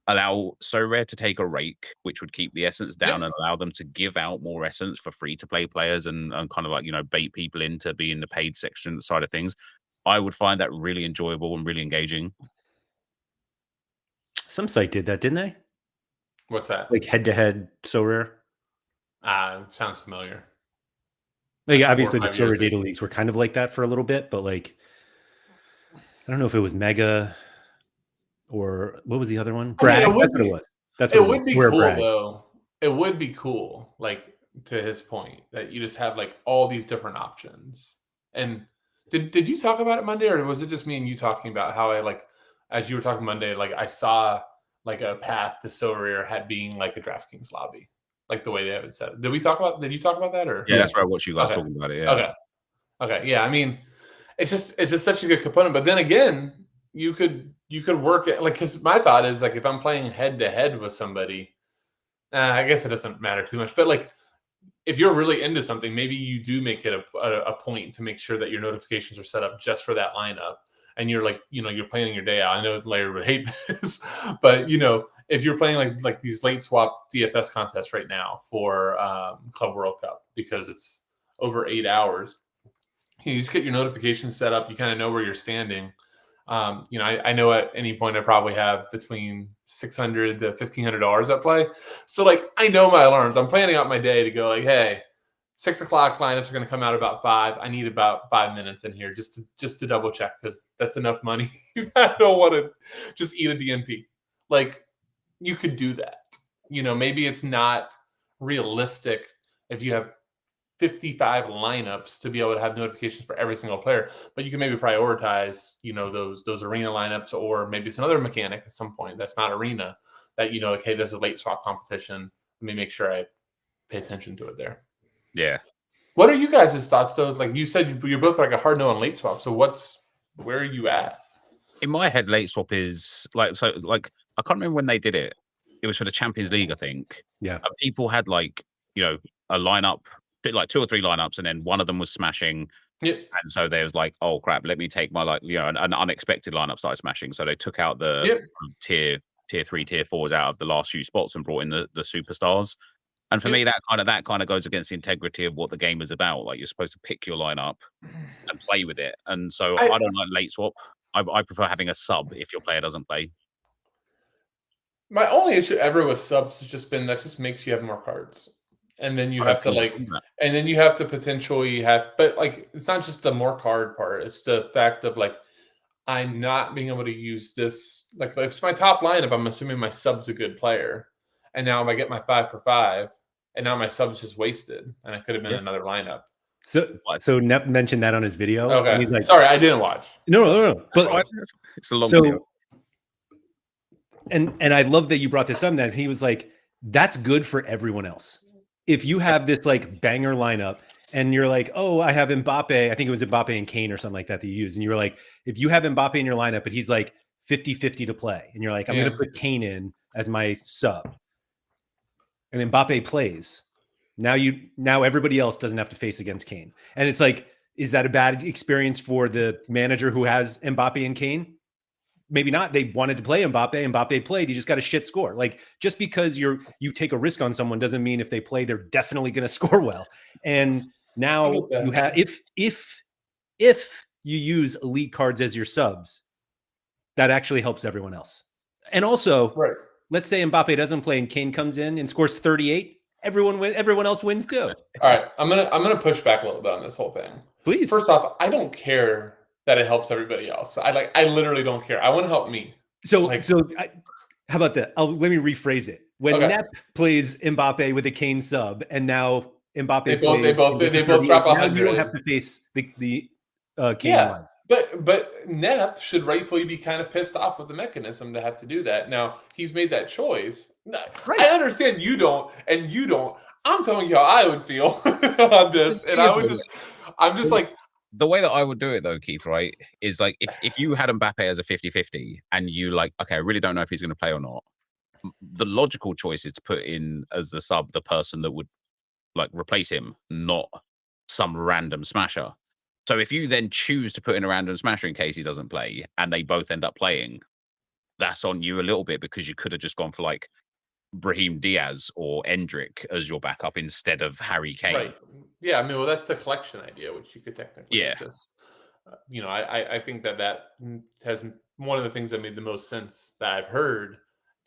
allow Sorare to take a rake, which would keep the essence down and allow them to give out more essence for free to play players and kind of like, bait people into being the paid section side of things. I would find that really enjoyable and really engaging. Some site did that, didn't they? What's that? Like head-to-head Sorare? It sounds familiar. Like obviously the Sorare data leaks were kind of like that for a little bit, but like, I don't know if it was Mega or what was the other one? Bragg. That's what it was. That's what it would be cool though. It would be cool, like to his point, that you just have like all these different options. And did you talk about it Monday, or was it just me and you talking about how I like, as you were talking Monday, like I saw like a path to Sorare had being like a DraftKings lobby, like the way they have it set. Did you talk about that, or? Yeah, that's where I watched you guys talking about it. Yeah. Okay. Yeah. I mean, it's just such a good component. But then again, you could work it like, because my thought is like if I'm playing head to head with somebody, I guess it doesn't matter too much. But like if you're really into something, maybe you do make it a point to make sure that your notifications are set up just for that lineup. And you're like, you're planning your day out. I know Laird would hate this, but if you're playing like these late swap DFS contests right now for Club World Cup, because it's over 8 hours, you just get your notifications set up. You kind of know where you're standing. I know at any point I probably have between $600 to $1,500 at play. So like, I know my alarms. I'm planning out my day to go like, hey, 6 o'clock lineups are going to come out about 5. I need about 5 minutes in here just to double check, because that's enough money. I don't want to just eat a DNP. Like, you could do that. Maybe it's not realistic if you have 55 lineups to be able to have notifications for every single player, but you can maybe prioritize, those arena lineups, or maybe it's another mechanic at some point that's not arena that, okay, there's a late swap competition. Let me make sure I pay attention to it there. Yeah. What are you guys' thoughts though? Like you said, you're both like a hard no on late swap. So where are you at? In my head, late swap is like, I can't remember when they did it. It was for the Champions League, I think. Yeah. And people had like, a lineup, like 2 or 3 lineups, and then one of them was smashing. Yep. And so there was like, oh crap, let me take my an unexpected lineup started smashing. So they took out the tier 3, tier 4s out of the last few spots and brought in the superstars. And for me, that kind of goes against the integrity of what the game is about. Like, you're supposed to pick your lineup and play with it. And so I don't like late swap. I prefer having a sub if your player doesn't play. My only issue ever with subs has just been that just makes you have more cards. And then you have to and then you have to potentially but like, it's not just the more card part. It's the fact of like, I'm not being able to use this. Like, if it's my top lineup, I'm assuming my sub's a good player. And now I get my 5 for 5, and now my sub's just wasted. And I could have been another lineup. So Nep mentioned that on his video. Okay. Like, sorry, I didn't watch. No. But it's a long video. And I love that you brought this up, that he was like, that's good for everyone else. If you have this like banger lineup and you're like, oh, I have Mbappe, I think it was Mbappe and Kane or something like that you use. And you're like, if you have Mbappe in your lineup, but he's like 50-50 to play, and you're like, I'm going to put Kane in as my sub, and Mbappe plays, now everybody else doesn't have to face against Kane. And it's like, is that a bad experience for the manager who has Mbappe and Kane? Maybe not. They wanted to play Mbappe. Mbappe played. He just got a shit score. Like, just because you take a risk on someone doesn't mean if they play, they're definitely going to score well. And now you have, if you use elite cards as your subs, that actually helps everyone else. And also, let's say Mbappe doesn't play and Kane comes in and scores 38. Everyone else wins too. All right, I'm gonna push back a little bit on this whole thing. Please. First off, I don't care that it helps everybody else. I literally don't care. I want to help me. So how about that? Let me rephrase it. When Nep plays Mbappe with a Kane sub, and now Mbappe they both drop 100. You don't have to face the Kane one. But Nep should rightfully be kind of pissed off with the mechanism to have to do that. Now, he's made that choice. I understand you don't, and you don't. I'm telling you how I would feel on this, and I'm just like, the way that I would do it though, Keith, right, is like if you had Mbappe as a 50-50 and you like, okay, I really don't know if he's going to play or not. The logical choice is to put in as the sub the person that would like replace him, not some random smasher. So if you then choose to put in a random smasher in case he doesn't play and they both end up playing, that's on you a little bit because you could have just gone for like Brahim Diaz or Endrick as your backup instead of Harry Kane. right. Yeah, I mean, well, that's the collection idea, which you could technically just, I think that has one of the things that made the most sense that I've heard,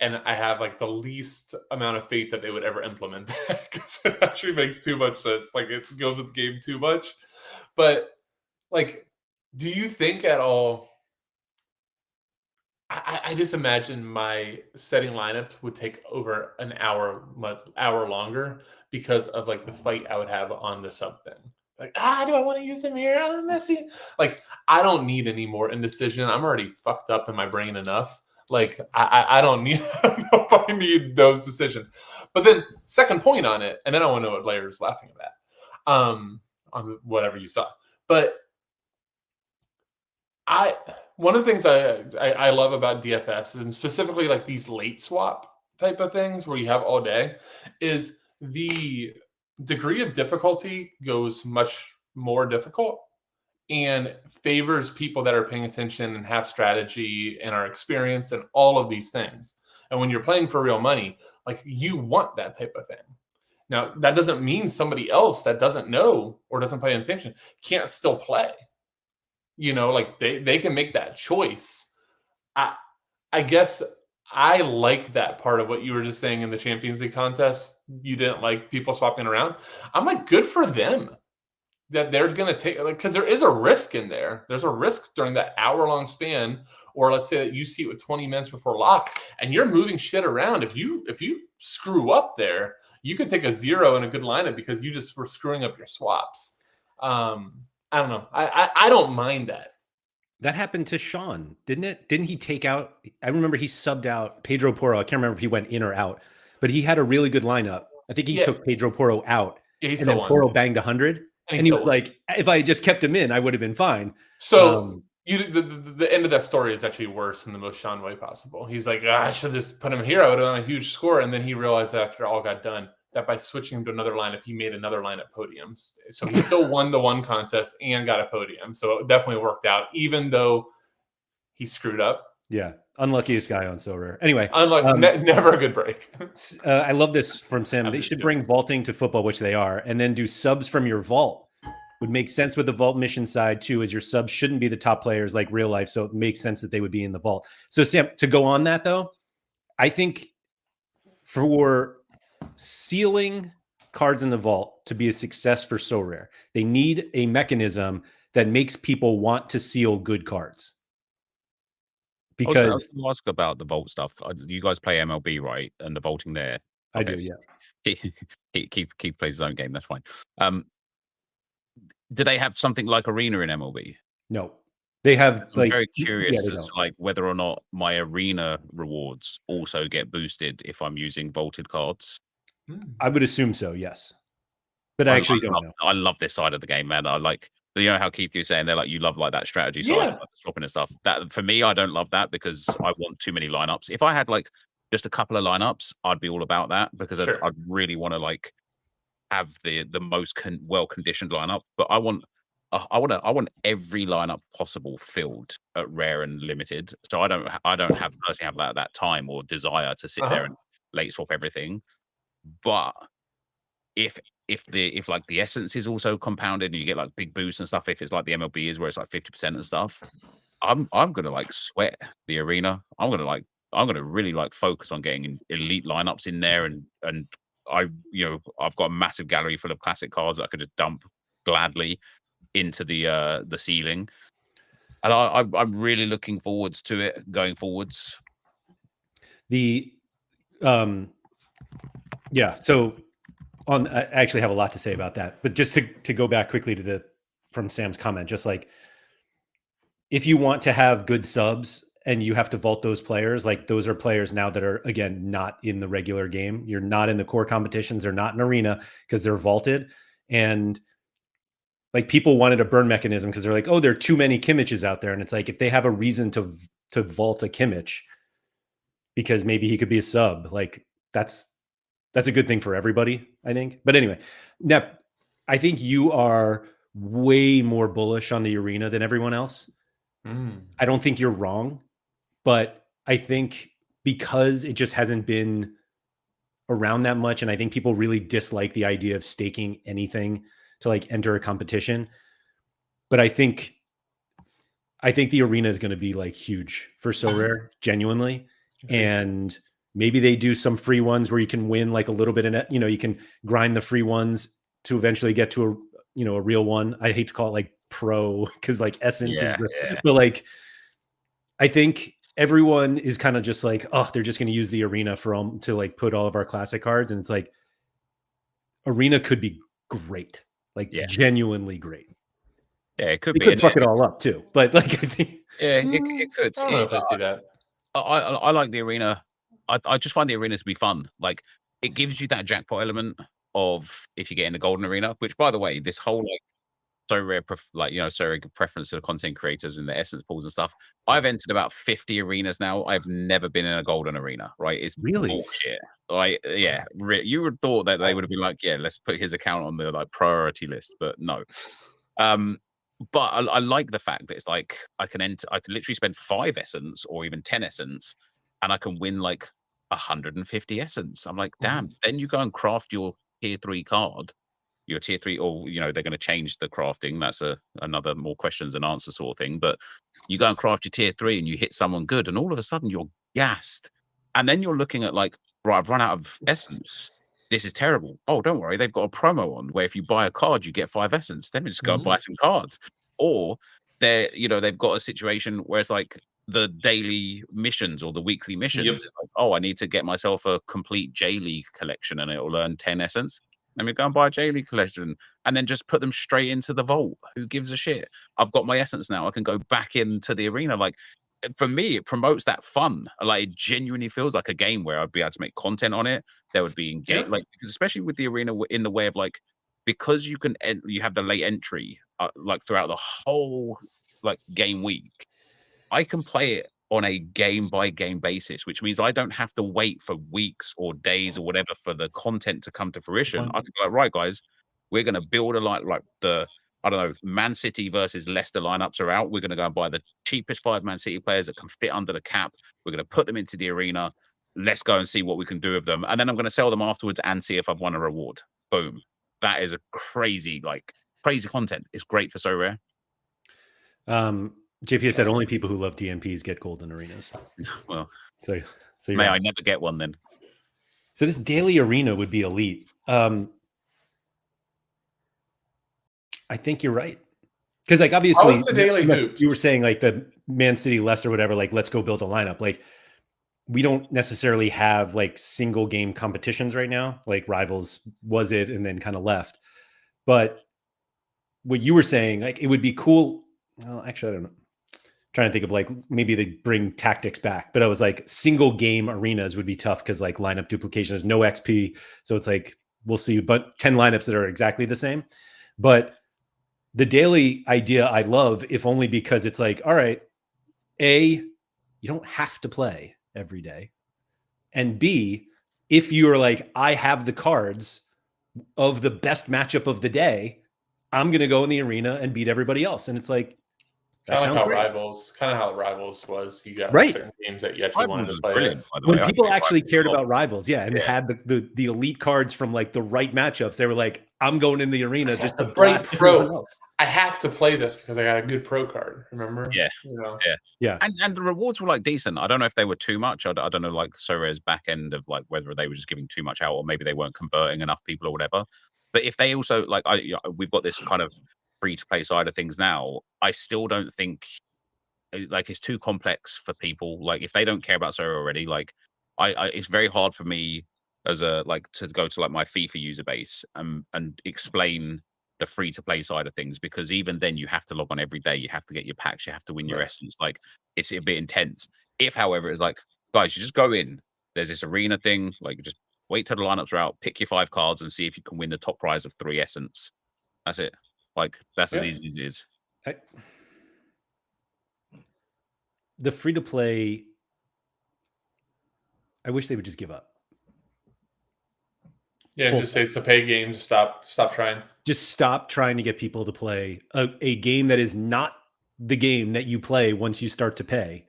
and I have like the least amount of faith that they would ever implement that because it actually makes too much sense. Like it goes with the game too much. But like, do you think at all? I just imagine my setting lineups would take over an hour longer because of like the fight I would have on the sub thing. Like, do I want to use him here? Messi. Like, I don't need any more indecision. I'm already fucked up in my brain enough. Like, I don't need I don't know if I need those decisions. But then second point on it, and then I want to know what Laird is laughing at that. On whatever you saw. But one of the things I love about DFS and specifically like these late swap type of things where you have all day is the degree of difficulty goes much more difficult and favors people that are paying attention and have strategy and are experienced and all of these things. And when you're playing for real money, like you want that type of thing. Now, that doesn't mean somebody else that doesn't know or doesn't pay attention can't still play. Like they can make that choice. I guess I like that part of what you were just saying in the Champions League contest. You didn't like people swapping around. I'm like, good for them that they're going to take, like, because there is a risk in there. There's a risk during that hour-long span, or let's say that you see it with 20 minutes before lock, and you're moving shit around. If you screw up there, you could take a 0 in a good lineup because you just were screwing up your swaps. I don't know. I don't mind that. That happened to Sean, didn't it? Didn't he take out? I remember he subbed out Pedro Porro. I can't remember if he went in or out, but he had a really good lineup. I think he took Pedro Porro out, and then Porro banged 100. And he was like, if I just kept him in, I would have been fine. So the end of that story is actually worse in the most Sean way possible. He's like, I should just put him here. I would have done a huge score. And then he realized after all got done that by switching him to another lineup, he made another lineup podiums. So he still won the one contest and got a podium. So it definitely worked out, even though he screwed up. Yeah. Unluckiest guy on Sorare. Anyway. Never a good break. I love this from Sam. They should bring vaulting to football, which they are, and then do subs from your vault. Would make sense with the vault mission side too, as your subs shouldn't be the top players like real life. So it makes sense that they would be in the vault. So Sam, to go on that though, I think for sealing cards in the vault to be a success for Sorare, they need a mechanism that makes people want to seal good cards. Because I was going to ask about the vault stuff. You guys play MLB, right? And the vaulting there. I do, yeah. Keith plays his own game. That's fine. Do they have something like Arena in MLB? No, they have. I'm very curious as to like whether or not my Arena rewards also get boosted if I'm using vaulted cards. I would assume so, yes. But I actually don't know. I love this side of the game, man. I like, how Keith you were saying they're like, you love like that strategy side, like swapping and stuff. That for me, I don't love that because I want too many lineups. If I had like just a couple of lineups, I'd be all about that because I'd really want to like have the most well conditioned lineup. But I want every lineup possible filled at rare and limited. So I don't personally have that time or desire to sit there and late swap everything. But if like the essence is also compounded and you get like big boosts and stuff, if it's like the MLB is where it's like 50% and stuff, I'm gonna like sweat the Arena. I'm gonna really like focus on getting elite lineups in there, and I've got a massive gallery full of classic cards that I could just dump gladly into the ceiling, and I'm really looking forwards to it going forwards. So I actually have a lot to say about that, but just to go back quickly to from Sam's comment, just like if you want to have good subs and you have to vault those players, like those are players now that are, again, not in the regular game. You're not in the core competitions. They're not in arena because they're vaulted. And like people wanted a burn mechanism because they're like, oh, there are too many Kimmiches out there. And it's like, if they have a reason to vault a Kimmich because maybe he could be a sub, like that's a good thing for everybody, I think. But anyway, Nep, I think you are way more bullish on the arena than everyone else. I don't think you're wrong, but I think because it just hasn't been around that much, and I think people really dislike the idea of staking anything to like enter a competition. But I think the arena is going to be like huge for Sorare, genuinely. And maybe they do some free ones where you can win like a little bit in it. You know, you can grind the free ones to eventually get to a real one. I hate to call it like pro because like essence, but like I think everyone is kind of just like, oh, they're just going to use the arena to like put all of our classic cards, and it's like arena could be great, like genuinely great. Yeah, it could be. It could fuck it all up too, but like I think it could. I don't know if I see that. I like the arena. I just find the arena to be fun. Like it gives you that jackpot element of if you get in the golden arena, which by the way, this whole like Sorare preference to the content creators and the essence pools and stuff. I've entered about 50 arenas now. I've never been in a golden arena, right? It's really bullshit. Like, yeah, you would have thought that they would have been like, yeah, let's put his account on the like priority list, but no. But I like the fact that it's like I can literally spend 5 essence or even 10 essence and I can win like 150 essence. I'm like, damn, then you go and craft your tier 3 card. Your tier 3, or they're going to change the crafting. That's another more questions and answers sort of thing. But you go and craft your tier 3 and you hit someone good, and all of a sudden you're gassed. And then you're looking at like, right, I've run out of essence. This is terrible. Oh, don't worry, they've got a promo on where if you buy a card, you get 5 essence. Then we just go and buy some cards. Or they've got a situation where it's like the daily missions or the weekly missions. It's like, oh, I need to get myself a complete J League collection, and it'll earn 10 essence. Let me go and buy a J League collection and then just put them straight into the vault. Who gives a shit? I've got my essence now. I can go back into the arena. Like, for me, it promotes that fun. Like, it genuinely feels like a game where I'd be able to make content on it. There would be engaged, like, because especially with the arena in the way of like, because you have the late entry, like throughout the whole like game week. I can play it on a game-by-game basis, which means I don't have to wait for weeks or days or whatever for the content to come to fruition. I can be like, right, guys, we're going to build like the, I don't know, Man City versus Leicester lineups are out. We're going to go and buy the cheapest 5 Man City players that can fit under the cap. We're going to put them into the arena. Let's go and see what we can do with them. And then I'm going to sell them afterwards and see if I've won a reward. Boom. That is a crazy content. It's great for Sorare. JP said only people who love DNPs get golden arenas. Well, so may I never get one then. So this daily arena would be elite. I think you're right. Because like obviously the daily hoops? You were saying like the Man City, Leicester, whatever, like let's go build a lineup. Like we don't necessarily have like single game competitions right now. Like Rivals was it and then kind of left. But what you were saying, like it would be cool. Well, actually, I don't know. Trying to think of like maybe they bring tactics back, but I was like single game arenas would be tough because like lineup duplication is no XP. So it's like we'll see, but 10 lineups that are exactly the same. But the daily idea I love, if only because it's like, all right, A, you don't have to play every day. And B, if you're like, I have the cards of the best matchup of the day, I'm going to go in the arena and beat everybody else. And it's like, kind of how Rivals was. You got certain games that you actually wanted to play. When people actually cared about Rivals, and had the elite cards from like the right matchups, they were like, I'm going in the arena just to blast everyone else. I have to play this because I got a good pro card. Remember? Yeah. And the rewards were like decent. I don't know if they were too much. I don't know like Sorare's back end of like whether they were just giving too much out or maybe they weren't converting enough people or whatever. But if they also like, we've got this kind of free to play side of things now. I still don't think like it's too complex for people. Like if they don't care about Sorare already, like it's very hard for me as a like to go to like my FIFA user base and explain the free to play side of things, because even then you have to log on every day, you have to get your packs, you have to win your essence. Like, it's a bit intense. If, however, it's like, guys, you just go in, there's this arena thing, like just wait till the lineups are out, pick your 5 cards and see if you can win the top prize of 3 essence. That's it. Like, that's as easy as it is. The free to play, I wish they would just give up. Yeah, just say it's a pay game. Just stop trying. Just stop trying to get people to play a game that is not the game that you play once you start to pay.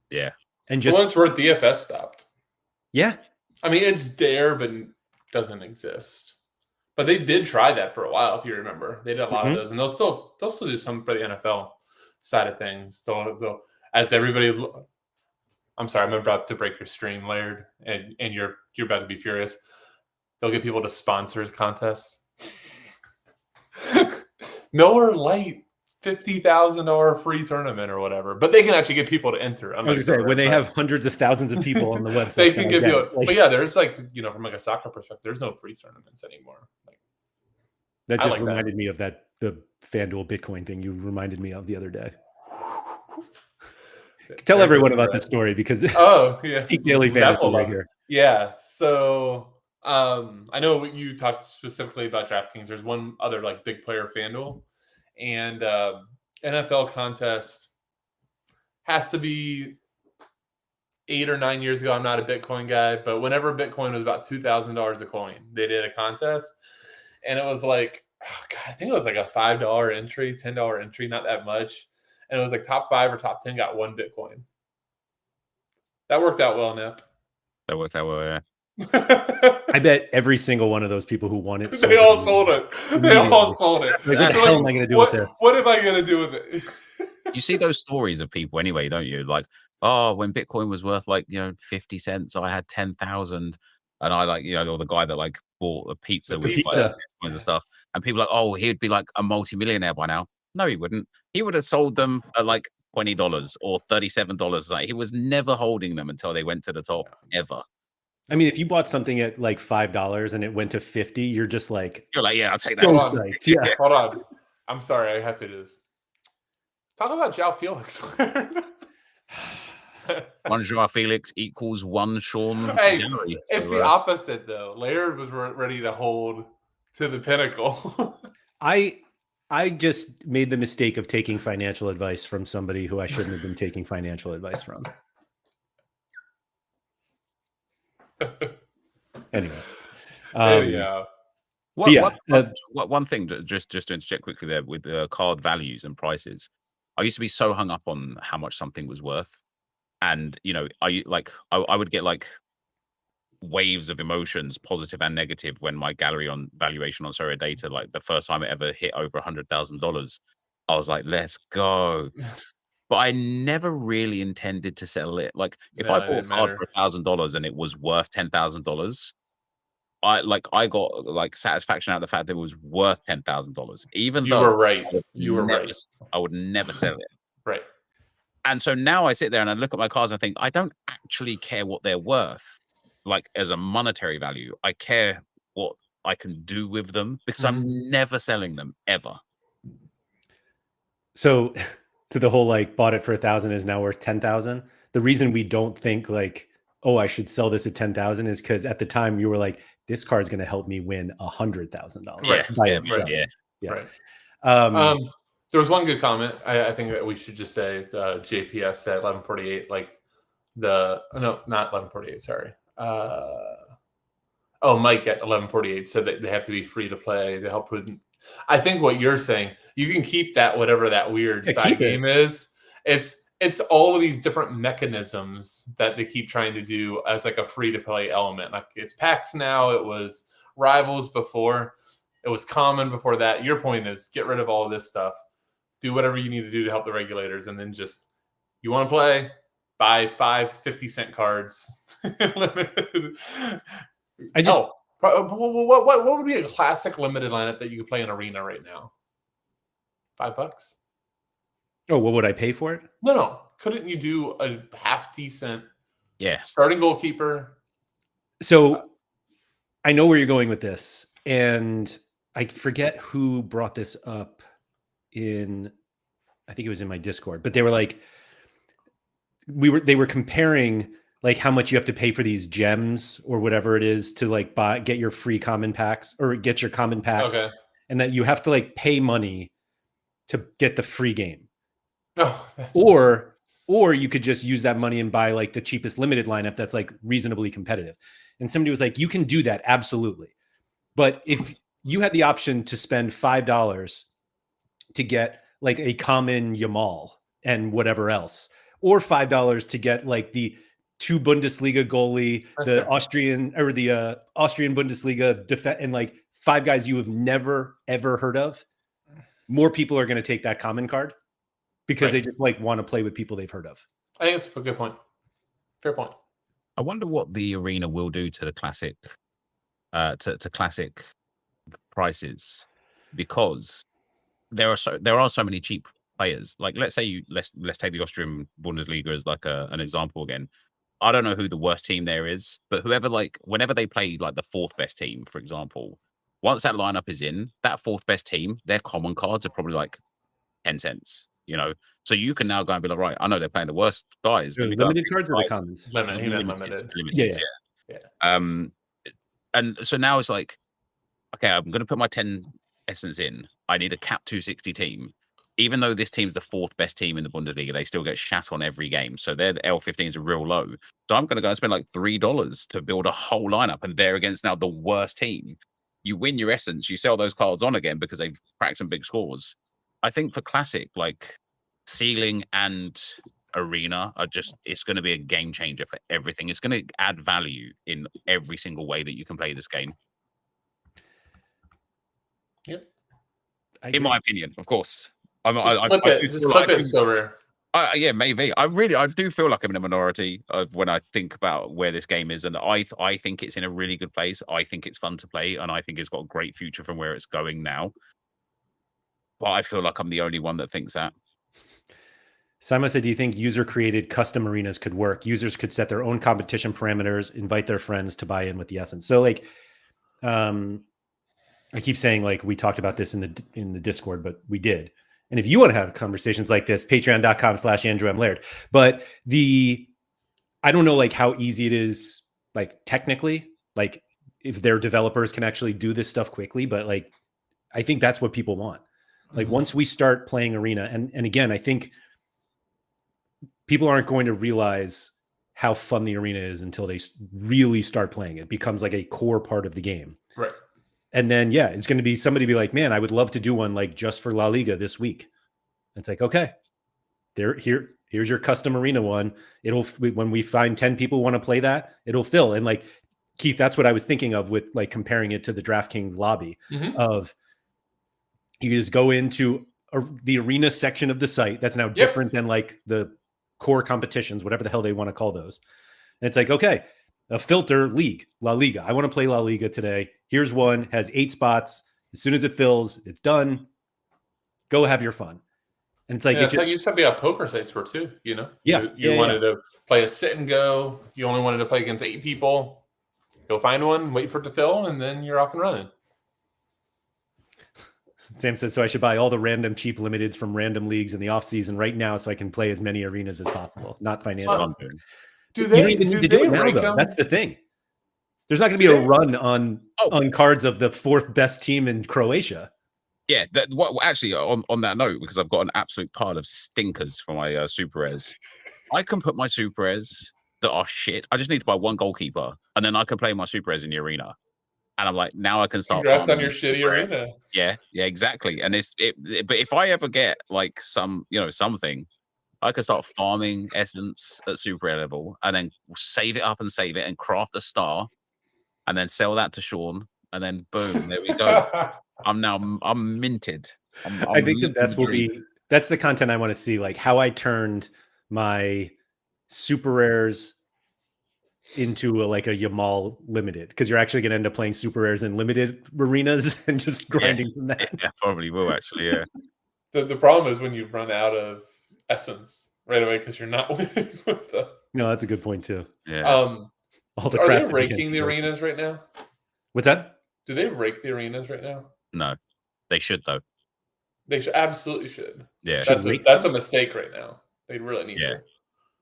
Yeah. And just once where DFS stopped. Yeah. I mean, it's there, but doesn't exist. But they did try that for a while, if you remember. They did a lot of those, and they'll still do some for the NFL side of things. They'll as everybody. I'm sorry, I'm about to break your stream, Laird, and you're about to be furious. They'll get people to sponsor contests. Miller Lite, $50,000 free tournament or whatever, but they can actually get people to enter. I was going to say, when they have hundreds of thousands of people on the website, they can give you. But yeah, there's like, from like a soccer perspective, there's no free tournaments anymore. Like, that just reminded me of the FanDuel Bitcoin thing you reminded me of the other day. Tell everyone about this story, because peak daily fantasy right here. Yeah, so I know you talked specifically about DraftKings. There's one other like big player, FanDuel, and NFL contest has to be 8 or 9 years ago. I'm not a Bitcoin guy, but whenever Bitcoin was about $2,000 a coin, they did a contest, and it was like, I think it was like a $5 entry, $10 entry, not that much. And it was like top 5 or top 10 got 1 Bitcoin. That worked out well, Nep. That worked out well, yeah. I bet every single one of those people who won it, they all sold it. They all sold it. Like, what the hell am I going to do with this? What am I going to do with it? You see those stories of people anyway, don't you? Like, oh, when Bitcoin was worth like 50 cents, I had 10,000, and I like or the guy that like bought a pizza with Bitcoins and stuff, and people are like, oh, he'd be like a multi-millionaire by now. No, he wouldn't. He would have sold them at like $20 or $37. Like, he was never holding them until they went to the top, ever. I mean, if you bought something at like $5 and it went to 50, you're like, yeah, I'll take that. Hold on. I'm sorry, I have to do this. Talk about João Felix. One João Felix equals one Sean. Hey, Gary, it's the opposite though. Laird was ready to hold to the pinnacle. I just made the mistake of taking financial advice from somebody who I shouldn't have been taking financial advice from. Anyway. One thing, just to interject quickly there with card values and prices. I used to be so hung up on how much something was worth. And, I would get like waves of emotions, positive and negative, when my gallery on valuation on Sorare data, like the first time it ever hit over $100,000, I was like, let's go. But I never really intended to sell it. Like, if I bought a card for $1,000 and it was worth $10,000, I got like satisfaction out of the fact that it was worth $10,000. Even though you were right, I would never sell it. Right. And so now I sit there and I look at my cards and I think, I don't actually care what they're worth, like as a monetary value. I care what I can do with them, because I'm never selling them ever. So to the whole like bought it for 1,000 is now worth 10,000. The reason we don't think like, oh, I should sell this at 10,000 is because at the time you were like, this card's going to help me win $100,000. Right. There was one good comment. I think that we should just say JPS at 1148, like not 1148. Sorry. Mike at 1148 said that they have to be free to play to help prudent. I think what you're saying, you can keep that, whatever that weird side game is. It's all of these different mechanisms that they keep trying to do as like a free to play element. Like, it's packs now. It was rivals before. It was common before that. Your point is get rid of all of this stuff. Do whatever you need to do to help the regulators, and then just, you want to play, buy 5 50-cent cards. What would be a classic limited lineup that you could play in Arena right now? $5. Oh, what would I pay for it? No. Couldn't you do a half decent starting goalkeeper? So I know where you're going with this, and I forget who brought this up in, I think it was in my Discord, but they were like, they were comparing like how much you have to pay for these gems or whatever it is to like get your free common packs or get your common packs. Okay. And that you have to like pay money to get the free game. Oh, Or you could just use that money and buy like the cheapest limited lineup that's like reasonably competitive. And somebody was like, you can do that. Absolutely. But if you had the option to spend $5 to get like a common Yamal and whatever else, or $5 to get like the 2 Bundesliga goalie, the Austrian or the Austrian Bundesliga defense, and like 5 guys you have never ever heard of, more people are going to take that common card because they just like want to play with people they've heard of. I think it's a good point. Fair point. I wonder what the arena will do to the classic, to classic prices, because there are so many cheap players. Like let's say let's take the Austrian Bundesliga as like an example again. I don't know who the worst team there is, but whoever, like, whenever they play like the 4th best team, for example, once that lineup is in, that 4th best team, their common cards are probably like 10 cents, you know? So you can now go and be like, right, I know they're playing the worst guys. Limited cards or the commons? Limited. Yeah. And so now it's like, okay, I'm going to put my 10 essence in. I need a cap 260 team. Even though this team's the 4th best team in the Bundesliga, they still get shat on every game. So their L15s are real low. So I'm going to go and spend like $3 to build a whole lineup, and they're against now the worst team. You win your essence, you sell those cards on again because they've cracked some big scores. I think for Classic, like ceiling and arena are just, it's going to be a game changer for everything. It's going to add value in every single way that you can play this game. Yep. In my opinion, of course. Just clip it, Sorare. Yeah, maybe. I do feel like I'm in a minority of when I think about where this game is, and I think it's in a really good place. I think it's fun to play, and I think it's got a great future from where it's going now. But I feel like I'm the only one that thinks that. Simon said, do you think user-created custom arenas could work? Users could set their own competition parameters, invite their friends to buy in with the essence. So, like, I keep saying, like, we talked about this in the Discord, but we did. And if you want to have conversations like this, patreon.com/AndrewMLaird. But I don't know like how easy it is, like technically, like if their developers can actually do this stuff quickly, but like, I think that's what people want. Like once we start playing arena, and again, I think people aren't going to realize how fun the arena is until they really start playing it. It becomes like a core part of the game. Right. And then, yeah, it's going to be somebody be like, man, I would love to do one like just for La Liga this week. And it's like, okay, here's your custom arena one. When we find 10 people who want to play that, it'll fill. And like, Keith, that's what I was thinking of with like comparing it to the DraftKings lobby of you just go into the arena section of the site. That's now different than like the core competitions, whatever the hell they want to call those. And it's like, okay, a filter league, La Liga. I want to play La Liga today. Here's one, has 8 spots. As soon as it fills, it's done. Go have your fun. And it's like, it's like you used to be on poker sites for too, you know? Yeah. You wanted to play a sit and go. You only wanted to play against 8 people. Go find one, wait for it to fill, and then you're off and running. Sam says, so I should buy all the random cheap limiteds from random leagues in the off season right now so I can play as many arenas as possible. Not financial. Do they rank them? That's the thing. There's not going to be a run on cards of the 4th best team in Croatia. Yeah, actually, on that note, because I've got an absolute pile of stinkers for my super rares, I can put my super rares that are shit. I just need to buy one goalkeeper, and then I can play my super rares in the arena. And I'm like, now I can start. Congrats on your shitty arena. Yeah, exactly. And but if I ever get like something, I can start farming essence at super rare level, and then save it up and save it, and craft a star, and then sell that to Sean, and then boom, there we go. I'm minted. I think the best will be, that's the content I want to see, like how I turned my super rares into a Yamal limited, because you're actually going to end up playing super rares in limited arenas and just grinding from that. Yeah, probably will actually. Yeah. The problem is when you run out of essence right away because you're not winning with them. No, that's a good point too. Yeah. Are they raking the arenas right now? What's that? Do they rake the arenas right now? No, they should though. They absolutely should. Yeah, That's a mistake right now. They really need to.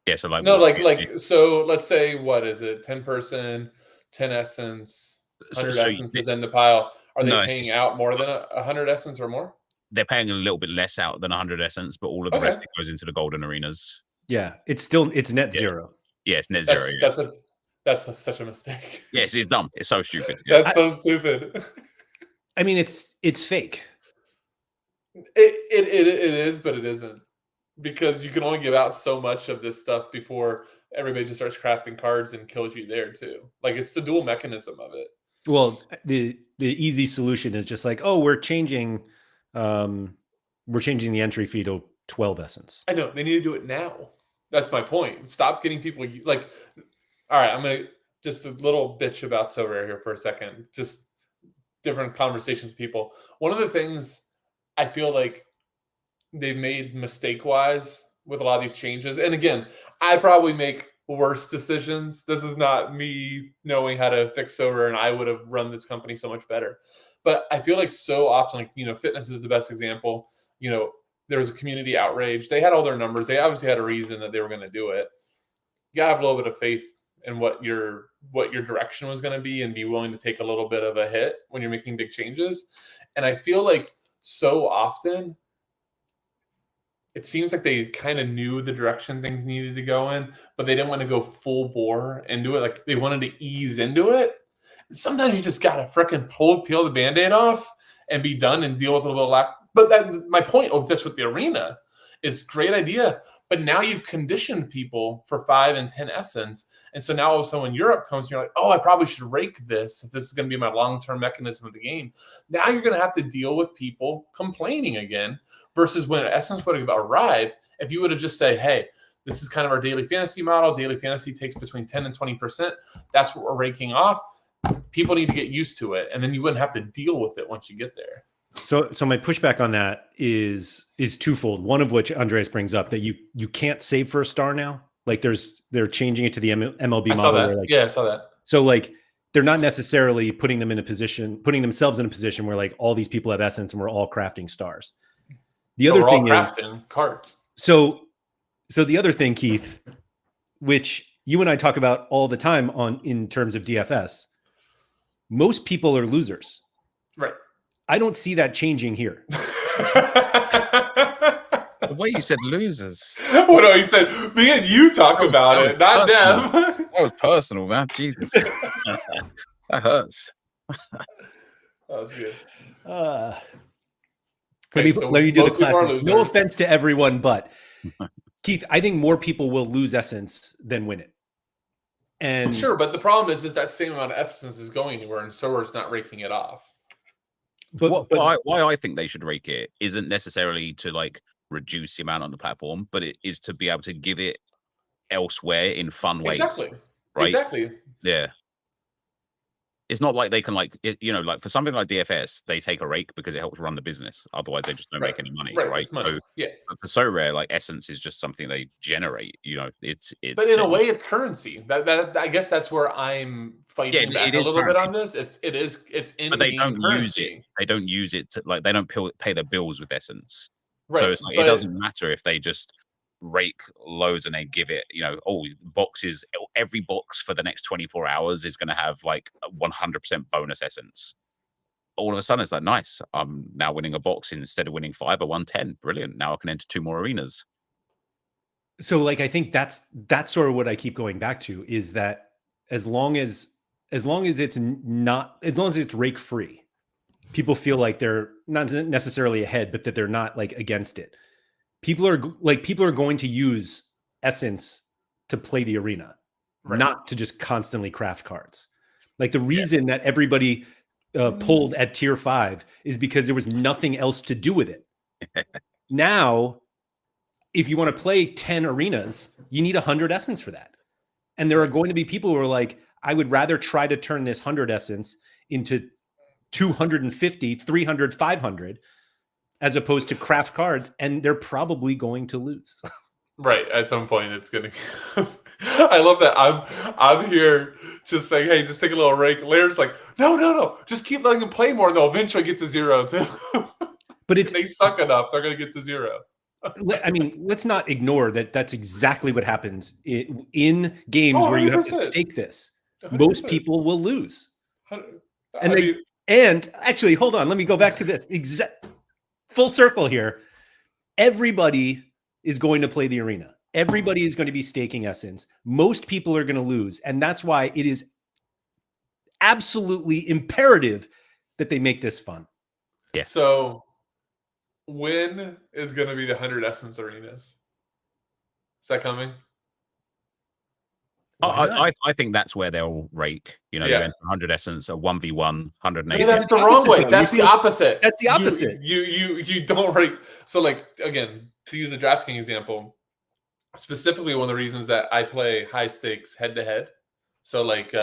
Yeah, so like no, so let's say what is it? 10 person, 10 essence, 100 essences in the pile. Are they paying out more than 100 essence or more? They're paying a little bit less out than 100 essence, but all of the rest goes into the golden arenas. Yeah, it's net zero. Yeah, it's net zero. That's such a mistake. Yes, it's dumb. It's so stupid. That's so stupid. I mean, it's fake. It is, but it isn't. Because you can only give out so much of this stuff before everybody just starts crafting cards and kills you there too. Like it's the dual mechanism of it. Well, the easy solution is just like, oh, we're changing the entry fee to 12 essence. I know they need to do it now. That's my point. Stop getting people like. All right, I'm gonna just a little bitch about Sorare here for a second. Just different conversations with people. One of the things I feel like they've made mistake-wise with a lot of these changes. And again, I probably make worse decisions. This is not me knowing how to fix Sorare, and I would have run this company so much better. But I feel like so often, like, fitness is the best example. There was a community outrage. They had all their numbers. They obviously had a reason that they were going to do it. You got to have a little bit of faith in what your direction was going to be and be willing to take a little bit of a hit when you're making big changes. And I feel like so often it seems like they kind of knew the direction things needed to go in, but they didn't want to go full bore and do it. Like they wanted to ease into it. Sometimes you just got to freaking peel the Band-Aid off and be done and deal with a little bit of lack. But my point of this with the arena is great idea. But now you've conditioned people for 5 and 10 essence. And so now all of a sudden when Europe comes, you're like, oh, I probably should rake this if this is going to be my long-term mechanism of the game. Now you're going to have to deal with people complaining again versus when essence would have arrived. If you would have just said, hey, this is kind of our daily fantasy model. Daily fantasy takes between 10 and 20%. That's what we're raking off. People need to get used to it. And then you wouldn't have to deal with it once you get there. So my pushback on that is twofold. One of which Andreas brings up, that you can't save for a star now. Like they're changing it to the MLB model. I saw that. So like they're not necessarily putting themselves in a position where like all these people have essence and we're all crafting stars. The other thing is crafting cards. So the other thing, Keith, which you and I talk about all the time in terms of DFS, most people are losers. Right. I don't see that changing here. The way you said losers. Well, no, he said, me and you talk about it, not them. That was personal, man. Jesus. That hurts. That was good. Let me do the classic. No offense to everyone, but Keith, I think more people will lose essence than win it. And sure, but the problem is that same amount of essence is going anywhere, and Sorare's not raking it off. But why I think they should rake it isn't necessarily to like reduce the amount on the platform, but it is to be able to give it elsewhere in fun ways. Exactly. Right? Exactly. Yeah. It's not like they can like for something like DFS, they take a rake because it helps run the business. Otherwise, they just don't make any money, right? Money. So, yeah. But for Sorare, like essence is just something they generate. But in a way, it's currency. That I guess that's where I'm fighting back a little bit on this. It's in. But they don't currency. use it. They don't use it to like they don't pay their bills with essence. Right. So it's like, it doesn't matter if they just rake loads and they give it, boxes. Every box for the next 24 hours is going to have like a 100% bonus essence. All of a sudden, it's like, nice. I'm now winning a box instead of winning 5 or 110. Brilliant. Now I can enter 2 more arenas. So, like, I think that's sort of what I keep going back to, is that as long as it's rake free, people feel like they're not necessarily ahead, but that they're not like against it. People are going to use essence to play the arena, not to just constantly craft cards. Like the reason that everybody pulled at tier 5 is because there was nothing else to do with it. Now, if you want to play 10 arenas, you need 100 essence for that. And there are going to be people who are like, I would rather try to turn this 100 essence into 250, 300, 500, as opposed to craft cards, and they're probably going to lose. Right. At some point, it's gonna. I love that. I'm here just saying, hey, just take a little rake. Laird's like, no, just keep letting them play more, and they'll eventually get to 0 too. But it's they suck enough; they're gonna get to 0. I mean, let's not ignore that. That's exactly what happens in games where you have to 100%. stake this. 100%. Most people will lose. And And actually, hold on. Let me go back to this. Full circle here. Everybody is going to play the arena. Everybody is going to be staking essence. Most people are going to lose. And that's why it is absolutely imperative that they make this fun. Yeah. So when is going to be the 100 essence arenas? Is that coming? I think that's where they'll rake. You know, Yeah. you enter 100 essence, a 1v1, 180. That's the wrong way. That's the opposite. That's the opposite. You don't rake. So, like, again, to use a DraftKings example, specifically one of the reasons that I play high stakes head to head. So, like,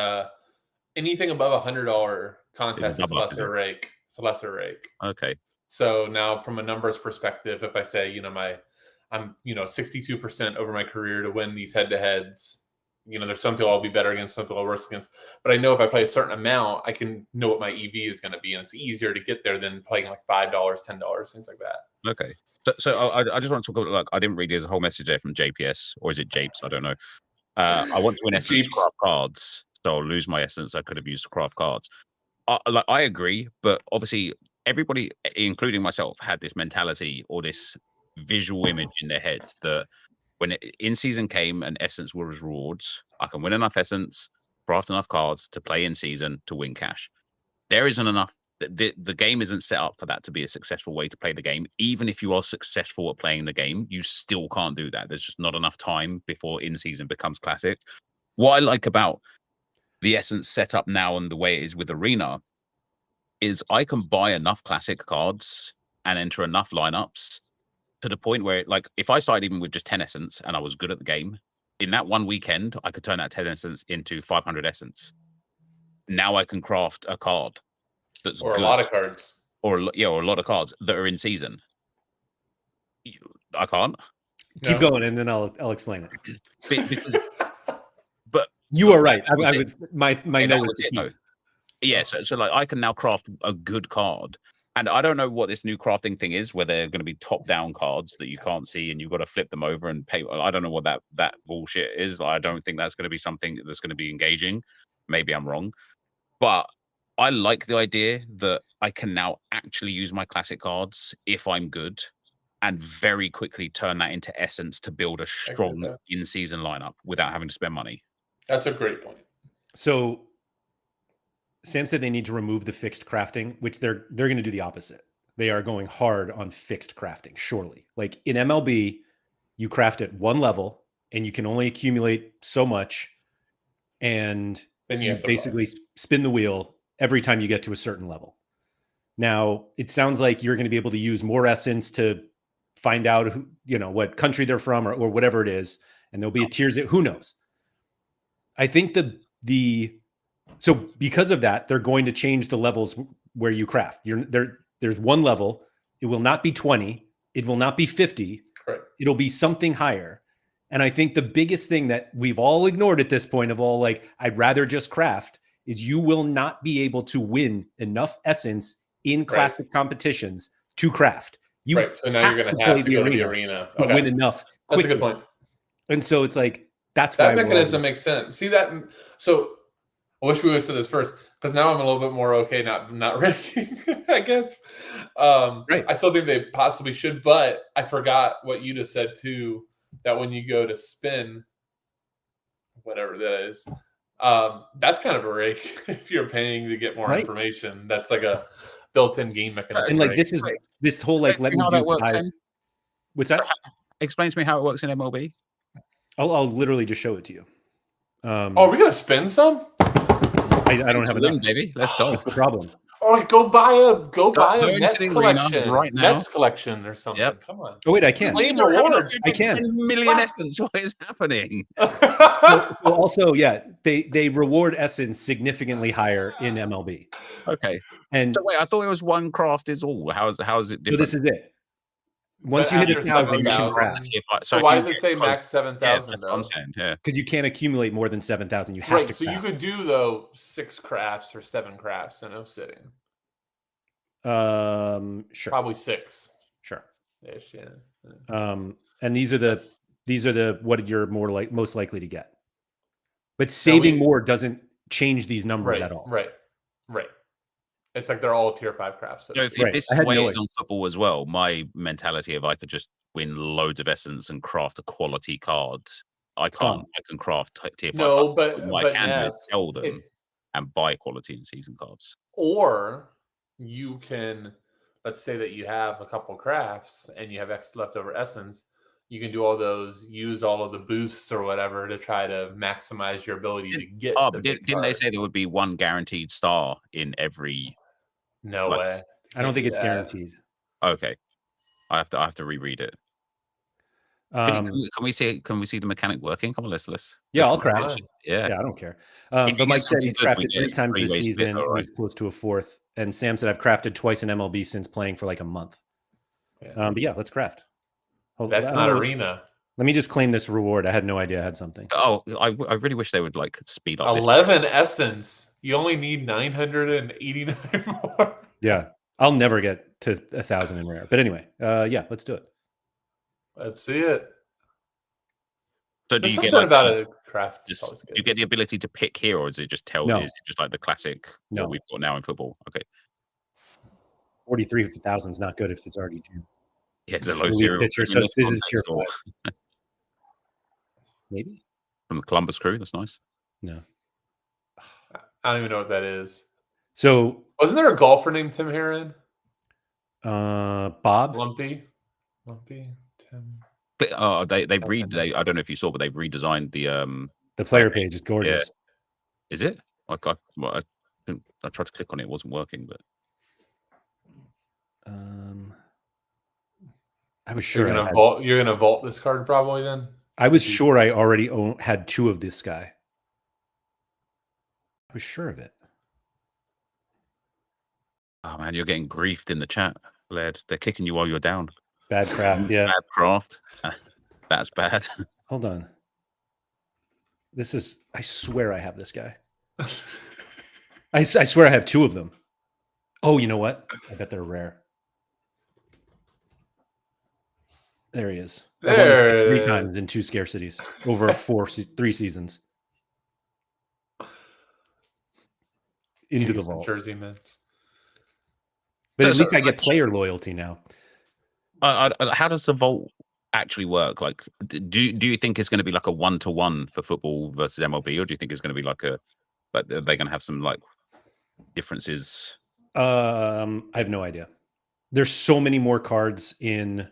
anything above $100 contest is lesser rake. It's a lesser rake. Okay. So now, from a numbers perspective, if I say, I'm 62% over my career to win these head to heads. There's some people I'll be better against, some people I'll worse against. But I know if I play a certain amount, I can know what my EV is going to be, and it's easier to get there than playing like $5, $10, things like that. Okay. So I just want to talk about, like, I didn't read his whole message there from JPS, or is it Japes? I don't know. I want to, in essence, craft cards, so I'll lose my essence. I could have used to craft cards. I agree, but obviously everybody, including myself, had this mentality or this visual image in their heads that when in season came and essence was rewards, I can win enough essence, craft enough cards to play in season to win cash. There isn't enough. The game isn't set up for that to be a successful way to play the game. Even if you are successful at playing the game, you still can't do that. There's just not enough time before in season becomes classic. What I like about the essence setup now and the way it is with Arena is I can buy enough classic cards and enter enough lineups to the point where, like, if I started even with just 10 essence and I was good at the game, in that one weekend, I could turn that 10 essence into 500 essence. Now I can craft a card that's or good, a lot of cards, or a lot of cards that are in season. I can't. Keep going, and then I'll explain it. But you are right. My note was no. Yeah, so like I can now craft a good card. And I don't know what this new crafting thing is, where they're going to be top-down cards that you can't see and you've got to flip them over and pay. I don't know what that bullshit is. I don't think that's going to be something that's going to be engaging. Maybe I'm wrong. But I like the idea that I can now actually use my classic cards if I'm good and very quickly turn that into essence to build a strong in-season lineup without having to spend money. That's a great point. So Sam said they need to remove the fixed crafting, which they're going to do the opposite. They are going hard on fixed crafting, surely. Like in MLB, you craft at one level and you can only accumulate so much, and then you have to basically spin the wheel every time you get to a certain level. Now, it sounds like you're going to be able to use more essence to find out who, what country they're from or whatever it is, and there'll be a tiers. Who knows? I think so because of that, they're going to change the levels where you craft. There's one level. It will not be 20. It will not be 50. Correct. It'll be something higher. And I think the biggest thing that we've all ignored at this point of all, like, I'd rather just craft, is you will not be able to win enough essence in classic competitions to craft. So now you're going to have to go to the arena to win enough quickly. That's a good point. And so it's like, that's that mechanism makes sense. See that? So I wish we would have said this first, because now I'm a little bit more okay not ranking, I guess. I still think they possibly should, but I forgot what you just said too, that when you go to spin, whatever that is, that's kind of a rake if you're paying to get more information. That's like a built-in game mechanism. And like this whole like let me do what's that? Explain to me how it works in MLB. I'll literally just show it to you. Are we gonna spin some? I don't have enough, baby. Let's go. That's the problem. Or go buy a Nets collection, right now. Nets collection or something. Yep. Come on. Oh wait, I can. I can. 10 million essence. What is happening? So also, yeah, they reward essence significantly higher in MLB. Okay. And so wait, I thought it was one craft is all. How is it different? So this is it. Once But you hit after 1,000, you can 7,000? craft. So if why you does it get say close- max 7,000 That's what I'm though? saying. Yeah. Because you can't accumulate more than 7,000. You have Right, to so you craft. could do though 6 crafts or 7 crafts in no sitting. Sure. Probably 6 Sure. ish, yeah. And these are That's- the what you're most likely to get. But No, saving more doesn't change these numbers right, at all. right. It's like they're all tier 5 crafts. So So to if, speak. Right. this I is had the way no it is on football as well, my mentality of I could just win loads of essence and craft a quality card. I can't. Gone. I can craft tier 5 No, cards. but What I can do Ness, is sell them and buy quality in season cards. or you can, let's say that you have a couple crafts and you have leftover essence. You can do all those, use all of the boosts or whatever to try to maximize your ability to get. Oh, the but big didn't they card. say there would be one guaranteed star in every? No like- way. I don't think it's that. guaranteed. Okay, I have to reread it. Can we see the mechanic working? Come on, let's. Yeah, I'll let's craft. Fine. Yeah. Yeah, I don't care. If you But get Mike said something he's good, we crafted 3 get times free this ways to season. it, all And right. he's close to a 4th. And Sam said I've crafted twice in MLB since playing for like a month. Yeah. But yeah, let's craft. That's not arena. Let me just claim this reward. I had no idea I had something. Oh, I really wish they would like speed up. 11 essence. You only need 989 more. Yeah, I'll never get to 1,000 in rare. But anyway, yeah, let's do it. Let's see it. So do There's you something get like about a craft? just, Always do good. you get the ability to pick here, or is it just No. is it just like the classic No. what we've got now in football? Okay. 43,000 is not good if it's already June. Yeah, it's a low Release serial picture, premium, so that's this is tier context, 5. Maybe? from the Columbus crew. That's nice. No. I don't even know what that is. So Wasn't there a golfer named Tim Heron? Bob? Lumpy Tim. Oh, they I don't know if you saw, but they've redesigned The player page is gorgeous. Is it? Like I tried to click on it, it wasn't working, but I was sure You're gonna vault this card probably then. I was sure I already had 2 of this guy. I was sure of it. oh man, you're getting griefed in the chat, Laird. They're kicking you while you're down. Bad craft. Yeah. Bad craft. That's bad. Hold on. This is. I swear I have this guy. I swear I have 2 of them. Oh, you know what? I bet they're rare. There he is. I won There it it 3 is. times in 2 scarcities over 3 seasons. Into the Maybe some vault. Jersey Mints. But So- at least so, I get like, player loyalty now. How does the vault actually work? Like, do you think it's going to be like a 1-to-1 for football versus MLB, or do you think it's going to be like are they going to have some like differences? I have no idea. There's so many more cards in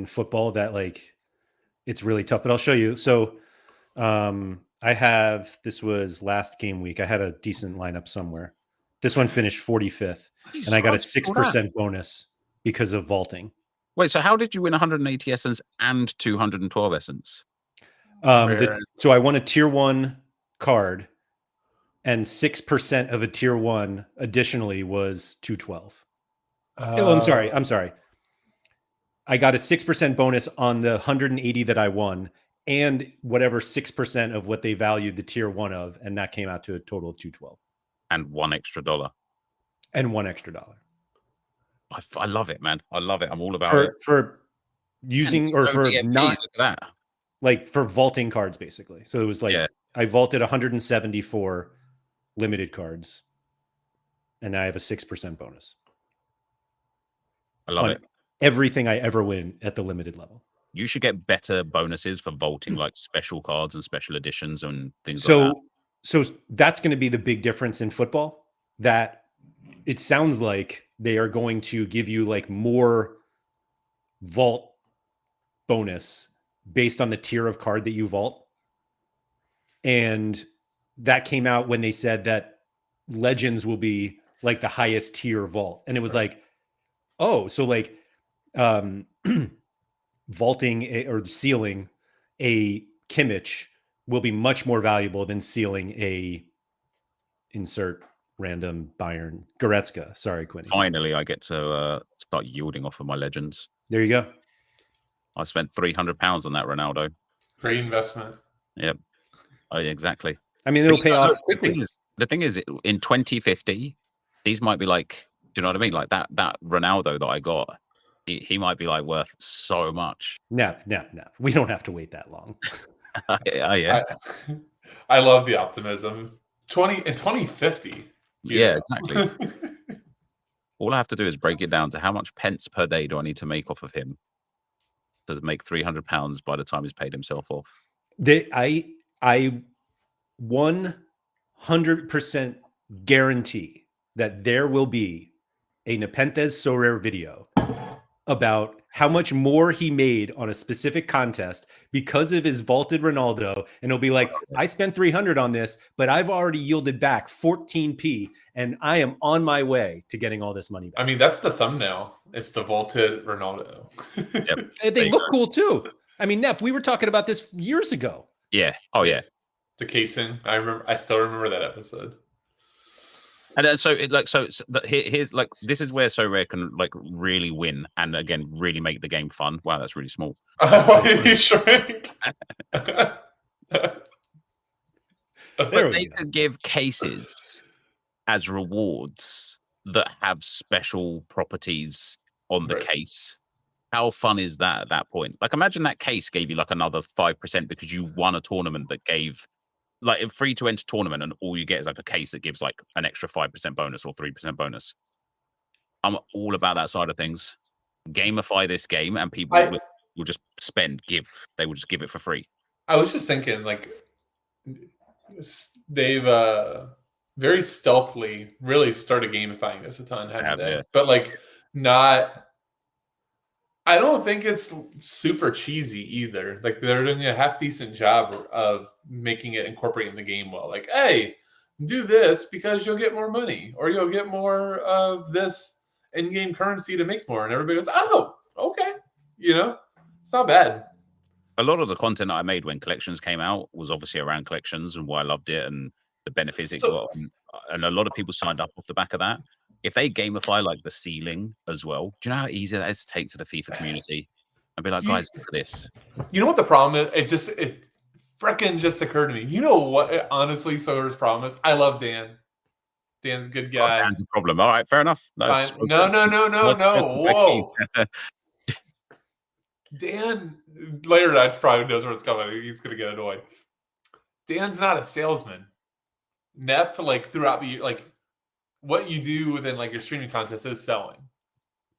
football that like it's really tough. But I'll show you. So I have, this was last game week. I had a decent lineup somewhere. This one finished 45th, and I got a 6% bonus because of vaulting. Wait, so how did you win 180 essence and 212 essence? So I won a tier 1 card, and 6% of a tier 1 additionally was 212. I'm sorry. I got a 6% bonus on the 180 that I won, and whatever 6% of what they valued the tier 1 of, and that came out to a total of 212. And $1 extra. And $1 extra. I love it, man. I love it. I'm all about it. For using or for DNPs, not look at that. like for vaulting cards, basically. So it was like I vaulted 174 limited cards, and I have a 6% bonus. I love it. Everything I ever win at the limited level. You should get better bonuses for vaulting, like special cards and special editions and things like that. So that's going to be the big difference in football, that it sounds like they are going to give you like more vault bonus based on the tier of card that you vault. And that came out when they said that Legends will be like the highest tier vault. And it was like, oh, so like vaulting or sealing a Kimmich will be much more valuable than sealing a insert random Bayern Goretzka. Sorry, Quinn. Finally, I get to start yielding off of my legends. There you go. I spent £300 on that Ronaldo. Great investment. Yep. Oh, yeah, exactly. I mean, it'll pay off quickly. The thing is, in 2050, these might be like, do you know what I mean? Like that Ronaldo that I got, he might be like worth so much. No. We don't have to wait that long. Yeah. I love the optimism. 2050. Yeah, exactly. All I have to do is break it down to how much pence per day do I need to make off of him to make £300 by the time he's paid himself off. I 100% guarantee that there will be a NepentheZ Sorare video about how much more he made on a specific contest because of his vaulted Ronaldo. And it'll be like, I spent 300 on this, but I've already yielded back 14p and I am on my way to getting all this money back. I mean, that's the thumbnail. It's the vaulted Ronaldo. Yep. And they look cool too. I mean, Nep, we were talking about this years ago. Yeah. Oh, yeah. The casing. I still remember that episode. And here's like, this is where Sorare can like really win and again really make the game fun. Wow, that's really small. Why did he shrink? But they could give cases as rewards that have special properties on the case. How fun is that at that point? Like, imagine that case gave you like another 5% because you won a tournament that gave like a free to enter tournament, and all you get is like a case that gives like an extra 5% bonus or 3% bonus. I'm all about that side of things. Gamify this game, and people will just they will just give it for free. I was just thinking, like, they've very stealthily really started gamifying this a ton, haven't they? Yeah. But like, not. I don't think it's super cheesy either. Like, they're doing a half decent job of making it incorporating the game well. Like, hey, do this because you'll get more money, or you'll get more of this in-game currency to make more. And everybody goes, oh, okay. You know, it's not bad. A lot of the content that I made when collections came out was obviously around collections and why I loved it and the benefits it got. And a lot of people signed up off the back of that. If they gamify like the ceiling as well, do you know how easy that is to take to the FIFA community and be like, guys, look at this? You know what the problem is? It freaking just occurred to me. You know what? Honestly, Sorare's promise. I love Dan. Dan's a good guy. Dan's a problem. All right, fair enough. No. Whoa. Dan, Laird probably knows where it's coming. He's going to get annoyed. Dan's not a salesman. Nep, like, throughout the year, like, what you do within like your streaming contest is selling.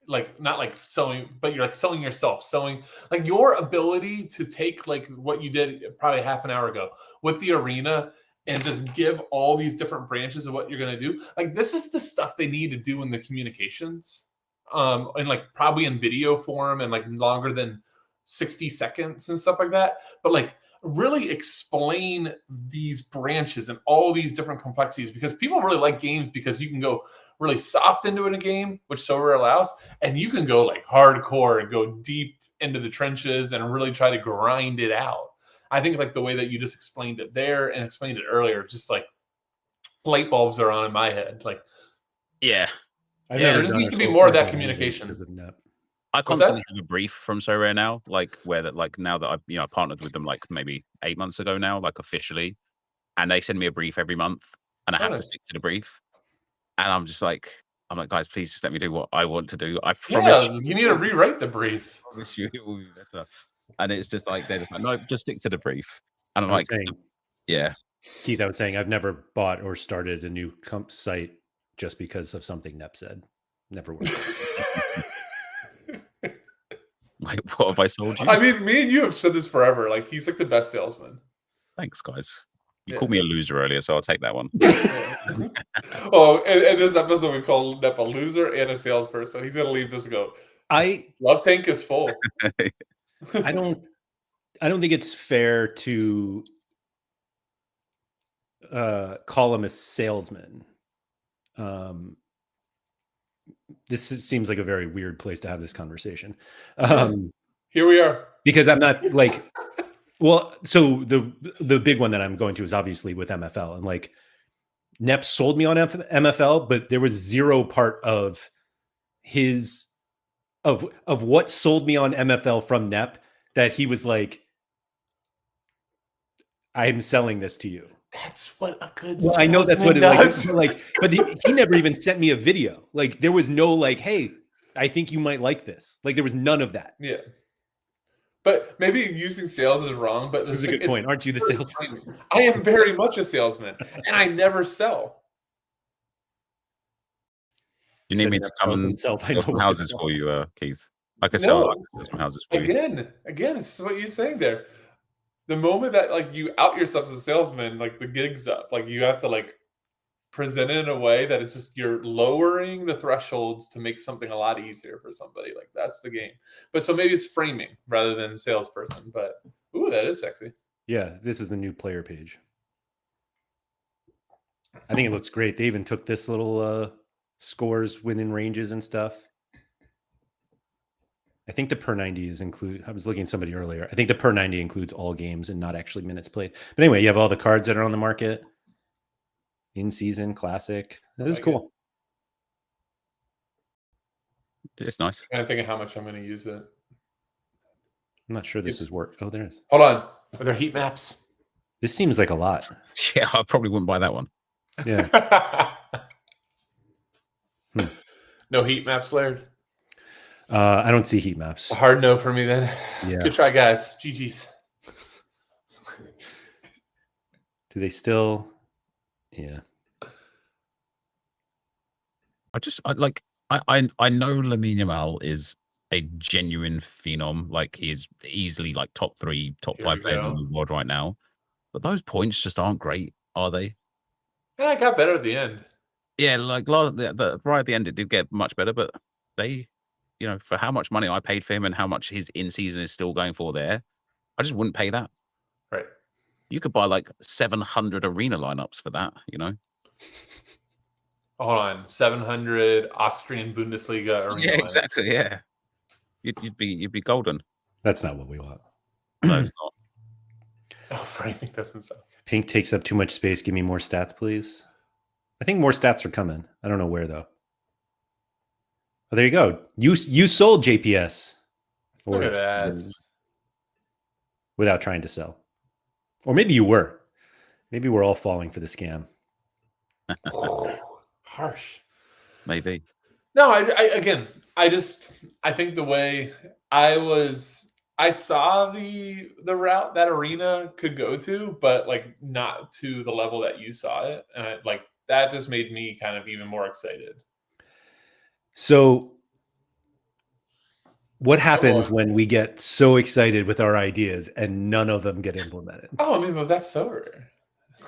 Like, not like selling, but you're like selling yourself, selling like your ability to take like what you did probably half an hour ago with the arena and just give all these different branches of what you're going to do. Like, this is the stuff they need to do in the communications, and like probably in video form and like longer than 60 seconds and stuff like that. But like, really explain these branches and all these different complexities, because people really like games because you can go really soft into it in a game, which Sorare allows, and you can go like hardcore and go deep into the trenches and really try to grind it out. I think like the way that you just explained it there and explained it earlier, just like light bulbs are on in my head. Like, yeah, there just needs to be more of that communication. I constantly have a brief from Sorare now, like where that, like now that I've partnered with them like maybe 8 months ago now, like officially, and they send me a brief every month, and I have to stick to the brief, and I'm like, guys, please just let me do what I want to do. I promise. Yeah, you need to rewrite the brief. I promise you it will be better. And it's just like they're just like, no, just stick to the brief, and I'm like, yeah. Keith, I was saying I've never bought or started a new site just because of something Nep said. Never worked. Wait, what have I sold you? I mean, me and you have said this forever. Like, he's like the best salesman. Thanks, guys. You called me a loser earlier, so I'll take that one. Oh, in this episode, we call Nep a loser and a salesperson. He's gonna leave this and go, love tank is full. I don't think it's fair to call him a salesman. This seems like a very weird place to have this conversation. Here we are. Because I'm not like, well, so the big one that I'm going to is obviously with MFL, and like Nep sold me on MFL, but there was zero part of his of what sold me on MFL from Nep, that he was like, I'm selling this to you. That's what a good I know that's what it does. but he never even sent me a video. Like, there was no like, hey, I think you might like this. Like, there was none of that. Yeah. But maybe using sales is wrong, but That's a good point. Aren't you the salesman? I am very much a salesman, and I never sell. You need me to come and sell some houses for you, Keith? I could sell some houses for you. Again, this is what you're saying there. The moment that like you out yourself as a salesman, like the gig's up. Like you have to like present it in a way that it's just you're lowering the thresholds to make something a lot easier for somebody. Like that's the game. But so maybe it's framing rather than salesperson. But ooh, that is sexy. Yeah, this is the new player page. I think it looks great. They even took this little scores within ranges and stuff. I think the per 90 is include. I was looking at somebody earlier. I think the per 90 includes all games and not actually minutes played. But anyway, you have all the cards that are on the market. In season, classic. That is cool. It's nice. I'm trying to think of how much I'm going to use it. I'm not sure this is work. Oh, there is. Hold on. Are there heat maps? This seems like a lot. Yeah, I probably wouldn't buy that one. Yeah. No heat maps, Laird? I don't see heat maps. A hard no for me then. Yeah. Good try, guys. GG's. Do they still? Yeah. I know Lamine Yamal is a genuine phenom. Like he is easily like top 3, top 5 players in the world right now. But those points just aren't great, are they? Yeah, it got better at the end. Yeah, like right at the end, it did get much better. But they, for how much money I paid for him and how much his in season is still going for there, I just wouldn't pay that. Right. You could buy like 700 arena lineups for that, Hold on, 700 Austrian Bundesliga arena. Yeah, exactly. Lineups. Yeah, you'd be golden. That's not what we want. No, it's not. Oh, framing doesn't sound. Pink takes up too much space. Give me more stats, please. I think more stats are coming. I don't know where though. Oh, there you go. You sold JPS. Look at that. Without trying to sell. Or maybe you were. Maybe we're all falling for the scam. Harsh. Maybe. No, I think the way I saw the route that arena could go to, but like not to the level that you saw it. And that just made me kind of even more excited. So what happens when we get so excited with our ideas and none of them get implemented? Oh, I mean, but that's so rare.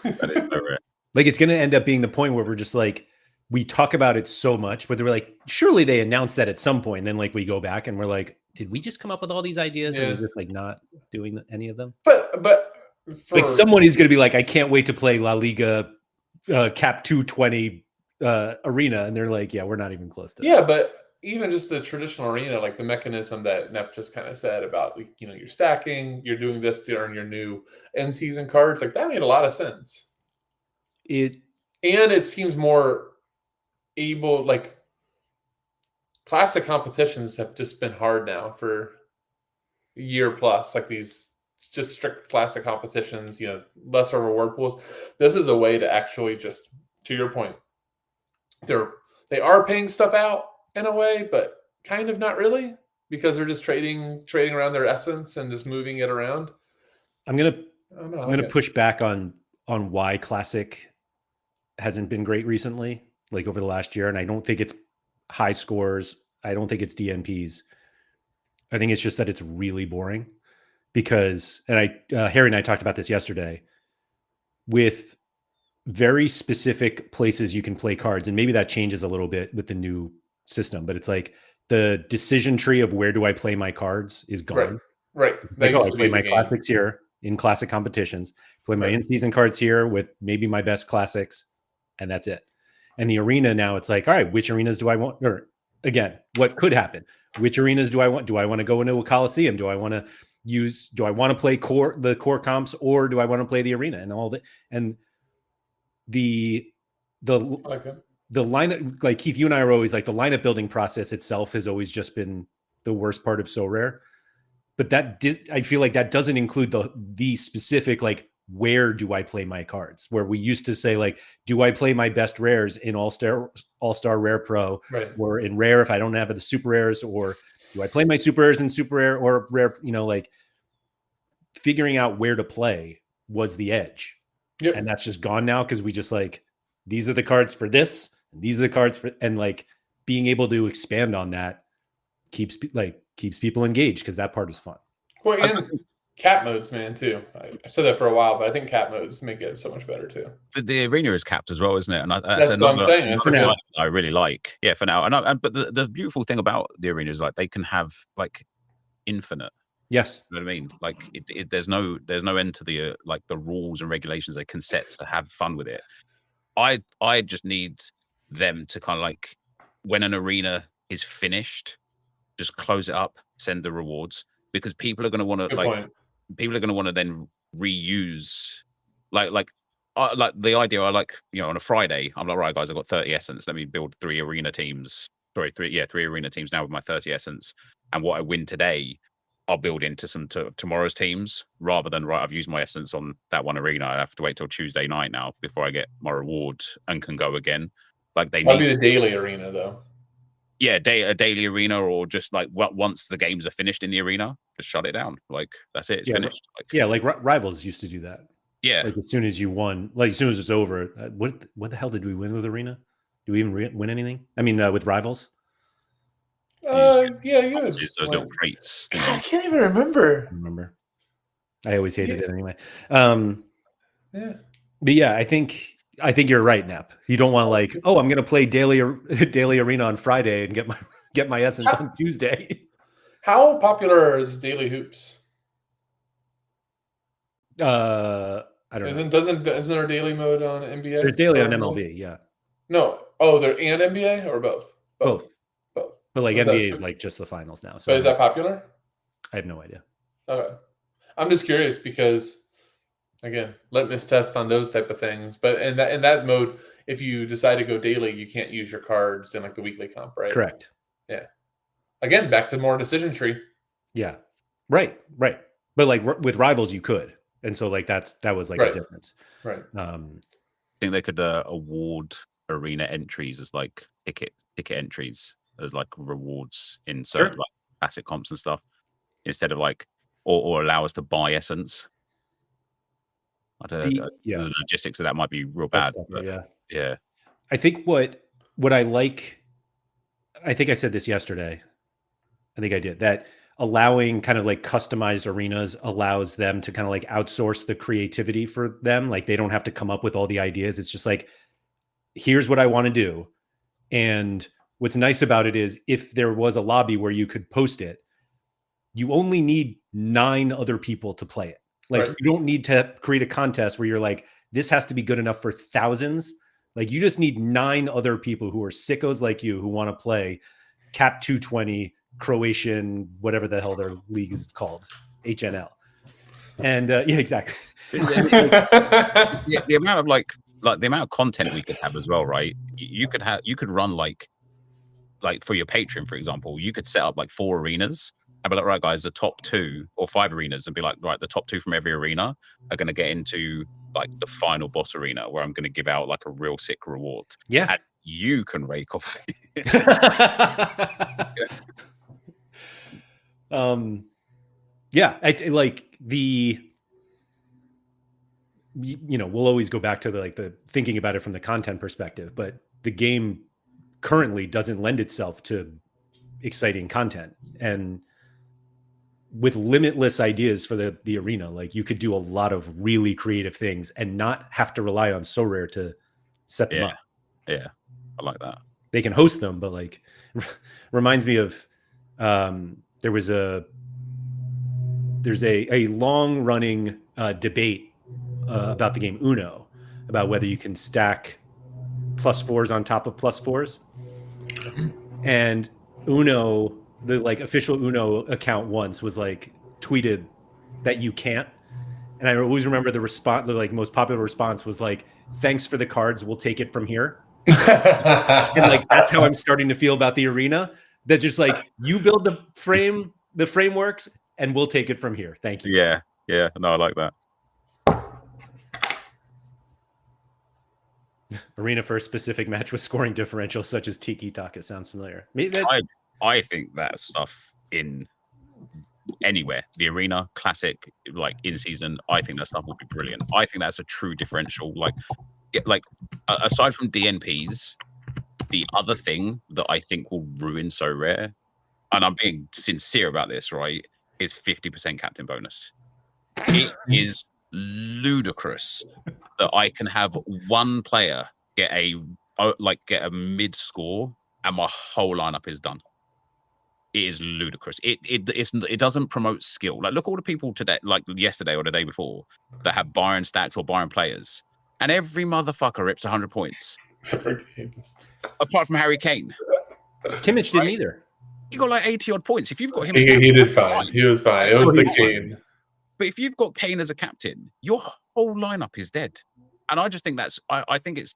That is so rare. Like it's going to end up being the point where we're just like, we talk about it so much, but they're like, surely they announced that at some point. And then like we go back and we're like, did we just come up with all these ideas and we're just like not doing any of them? But like someone is going to be like, I can't wait to play La Liga Cap 220 arena. And they're like, yeah, we're not even close to that. Yeah, but even just the traditional arena, like the mechanism that Nep just kind of said about, you're stacking, you're doing this to earn your new end season cards. Like that made a lot of sense. And it seems more able, like classic competitions have just been hard now for a year plus, like these just strict classic competitions, lesser reward pools. This is a way to actually just, to your point, they are paying stuff out in a way, but kind of not really, because they're just trading around their essence and just moving it around. I'm gonna push back on why classic hasn't been great recently, like over the last year. And I don't think it's high scores. I don't think it's DNPs. I think it's just that it's really boring because, and Harry and I talked about this yesterday, with very specific places you can play cards. And maybe that changes a little bit with the new system, but it's like the decision tree of where do I play my cards is gone. Right. Like, I play my classics here in classic competitions, play my in-season cards here with maybe my best classics, and that's it. And the arena now, it's like, all right, which arenas do I want? Or again, what could happen? Which arenas do I want? Do I want to go into a Coliseum? Do I want to play the core comps, or do I want to play the arena and all that? And the lineup, like Keith, you and I are always like, the lineup building process itself has always just been the worst part of Sorare. But I feel like that doesn't include the specific, like, where do I play my cards? Where we used to say, like, do I play my best rares in All-Star Rare Pro, or in Rare if I don't have the super rares, or do I play my super rares in super rare or rare? You know, like, figuring out where to play was the edge. Yep. And that's just gone now, because we just, like, these are the cards for this, and these are the cards for, and, like, being able to expand on that keeps people engaged, because that part is fun. Well, and cap modes, man, too. I said that for a while, but I think cap modes make it so much better too. The arena is capped as well, isn't it? And that's what I'm saying. I really like. Yeah, for now. But the beautiful thing about the arena is, like, they can have, like, infinite. Yes. You know what I mean? Like, there's no end to the like the rules and regulations they can set to have fun with it. I just need them to kind of, like, when an arena is finished, just close it up, send the rewards, because people are going to want to people are going to want to then reuse, like the idea. I like, you know, on a Friday, I'm like, right, guys, I've got 30 essence. Let me build 3 arena teams. Sorry, 3 arena teams now with my 30 essence, and what I win today, I'll build into some tomorrow's teams, rather than, right, I've used my essence on that one arena, I have to wait till Tuesday night now before I get my reward and can go again. Like, they need the daily arena, though. Yeah, a daily arena, or just, like, once the games are finished in the arena, just shut it down. Like, that's it, it's finished. Like, Rivals used to do that. Yeah, like, as soon as you won, like, as soon as it's over, what the hell did we win with arena? Do we even win anything? I mean, with Rivals. Yeah, you had those little crates. I can't even remember. I always hated it anyway. Yeah, but yeah, I think you're right, Nep. You don't want, like, oh, I'm gonna play daily arena on Friday and get my essence on Tuesday. How popular is daily hoops? I don't know. Isn't there a daily mode on NBA? There's daily on MLB, yeah. No, there and NBA, or both? Both. But, like, NBA is, like, just the finals now. So, but is that popular? I have no idea. Okay, I'm just curious because, again, litmus test on those type of things. But in that mode, if you decide to go daily, you can't use your cards in, like, the weekly comp, right? Correct. Yeah. Again, back to more decision tree. Yeah. Right. But, like, with Rivals, you could, and so, like, that was, like, a difference. Right. I think they could award arena entries as, like, ticket entries, as, like, rewards in certain like classic comps and stuff, instead of, like, or allow us to buy essence. I don't know, the logistics of that might be real bad. But, yeah. I think what I like, I think I said this yesterday. I think I did that. Allowing kind of, like, customized arenas allows them to kind of, like, outsource the creativity for them. Like, they don't have to come up with all the ideas. It's just like, here's what I want to do. And what's nice about it is, if there was a lobby where you could post it, you only need 9 other people to play it. Like, you don't need to create a contest where you're like, this has to be good enough for thousands. Like, you just need 9 other people who are sickos like you, who want to play Cap 220 Croatian, whatever the hell their league is called, HNL. And yeah, exactly. The amount of like the amount of content we could have as well, right? You could run like for your Patreon, for example, you could set up like 4 arenas and be like, right, guys, the top 2 or 5 arenas, and be like, right, the top 2 from every arena are going to get into, like, the final boss arena, where I'm going to give out, like, a real sick reward. Yeah. And you can rake off. Yeah, I like the, you know, we'll always go back to the thinking about it from the content perspective, but the game currently doesn't lend itself to exciting content. And with limitless ideas for the arena, like, you could do a lot of really creative things and not have to rely on Sorare to set them up. Yeah, I like that. They can host them, but, like, reminds me of there's a long running debate about the game Uno, about whether you can stack +4s on top of +4s. And Uno, the, like, official Uno account once was, like, tweeted that you can't. And I always remember the response, the, like, most popular response was like, "Thanks for the cards, we'll take it from here." And, like, that's how I'm starting to feel about the arena. that just like you build the frameworks, and we'll take it from here. Thank you. Yeah. No, I like that. Arena for a specific match with scoring differentials such as Tiki Taka sounds familiar. I think that stuff in anywhere, the arena, classic, like in season, I think that stuff would be brilliant. I think that's a true differential. Like aside from DNPs, the other thing that I think will ruin Sorare, and I'm being sincere about this, right, is 50% captain bonus. It is ludicrous that I can have one player get a mid score and my whole lineup is done. It is ludicrous. It doesn't promote skill. Like, look at all the people today, like yesterday or the day before, that have Byron stacks or Byron players, and every motherfucker rips 100 points. Apart from Harry Kane. Kimmich didn't either. He got like 80 odd points. If you've got him, he did fine. He was fine. It was the Kane. But if you've got Kane as a captain, your whole lineup is dead. And I just think I think it's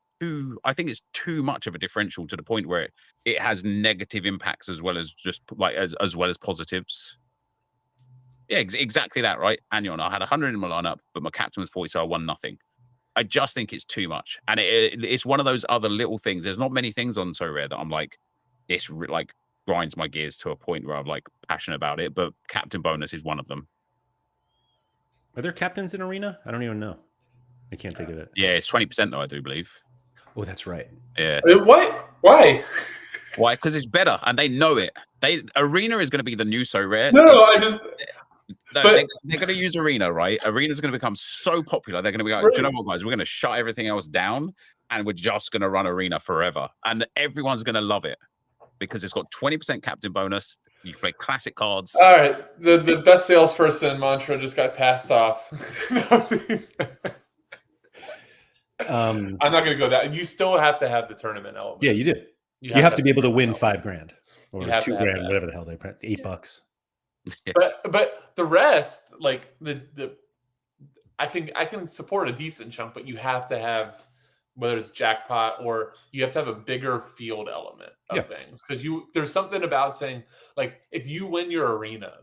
too much of a differential to the point where it has negative impacts as well as just like as well as positives. Yeah, exactly that, right? Anion, I had 100 in my lineup, but my captain was 40, so I won nothing. I just think it's too much, and it's one of those other little things. There's not many things on Sorare that I'm like, this like grinds my gears to a point where I'm like passionate about it. But captain bonus is one of them. Are there captains in arena? I don't even know. I can't think of it. Yeah, it's 20% though, I do believe. Oh, that's right. Yeah. What? Why? Why? Because it's better, and they know it. Arena is going to be the new Sorare. No, I just. They're going to use Arena, right? Arena's going to become so popular. They're going to be like, do you know what, guys? We're going to shut everything else down, and we're just going to run Arena forever. And everyone's going to love it because it's got 20% captain bonus. You can play classic cards. All right. The best salesperson mantra just got passed off. I'm not going to go that. You still have to have the tournament element. Yeah, you do. You have to be able to win $5,000 or $2,000, whatever the hell they print, $8. But the rest, like I can support a decent chunk, but you have to have, whether it's jackpot or you have to have a bigger field element of things, because there's something about saying, like, if you win your arena,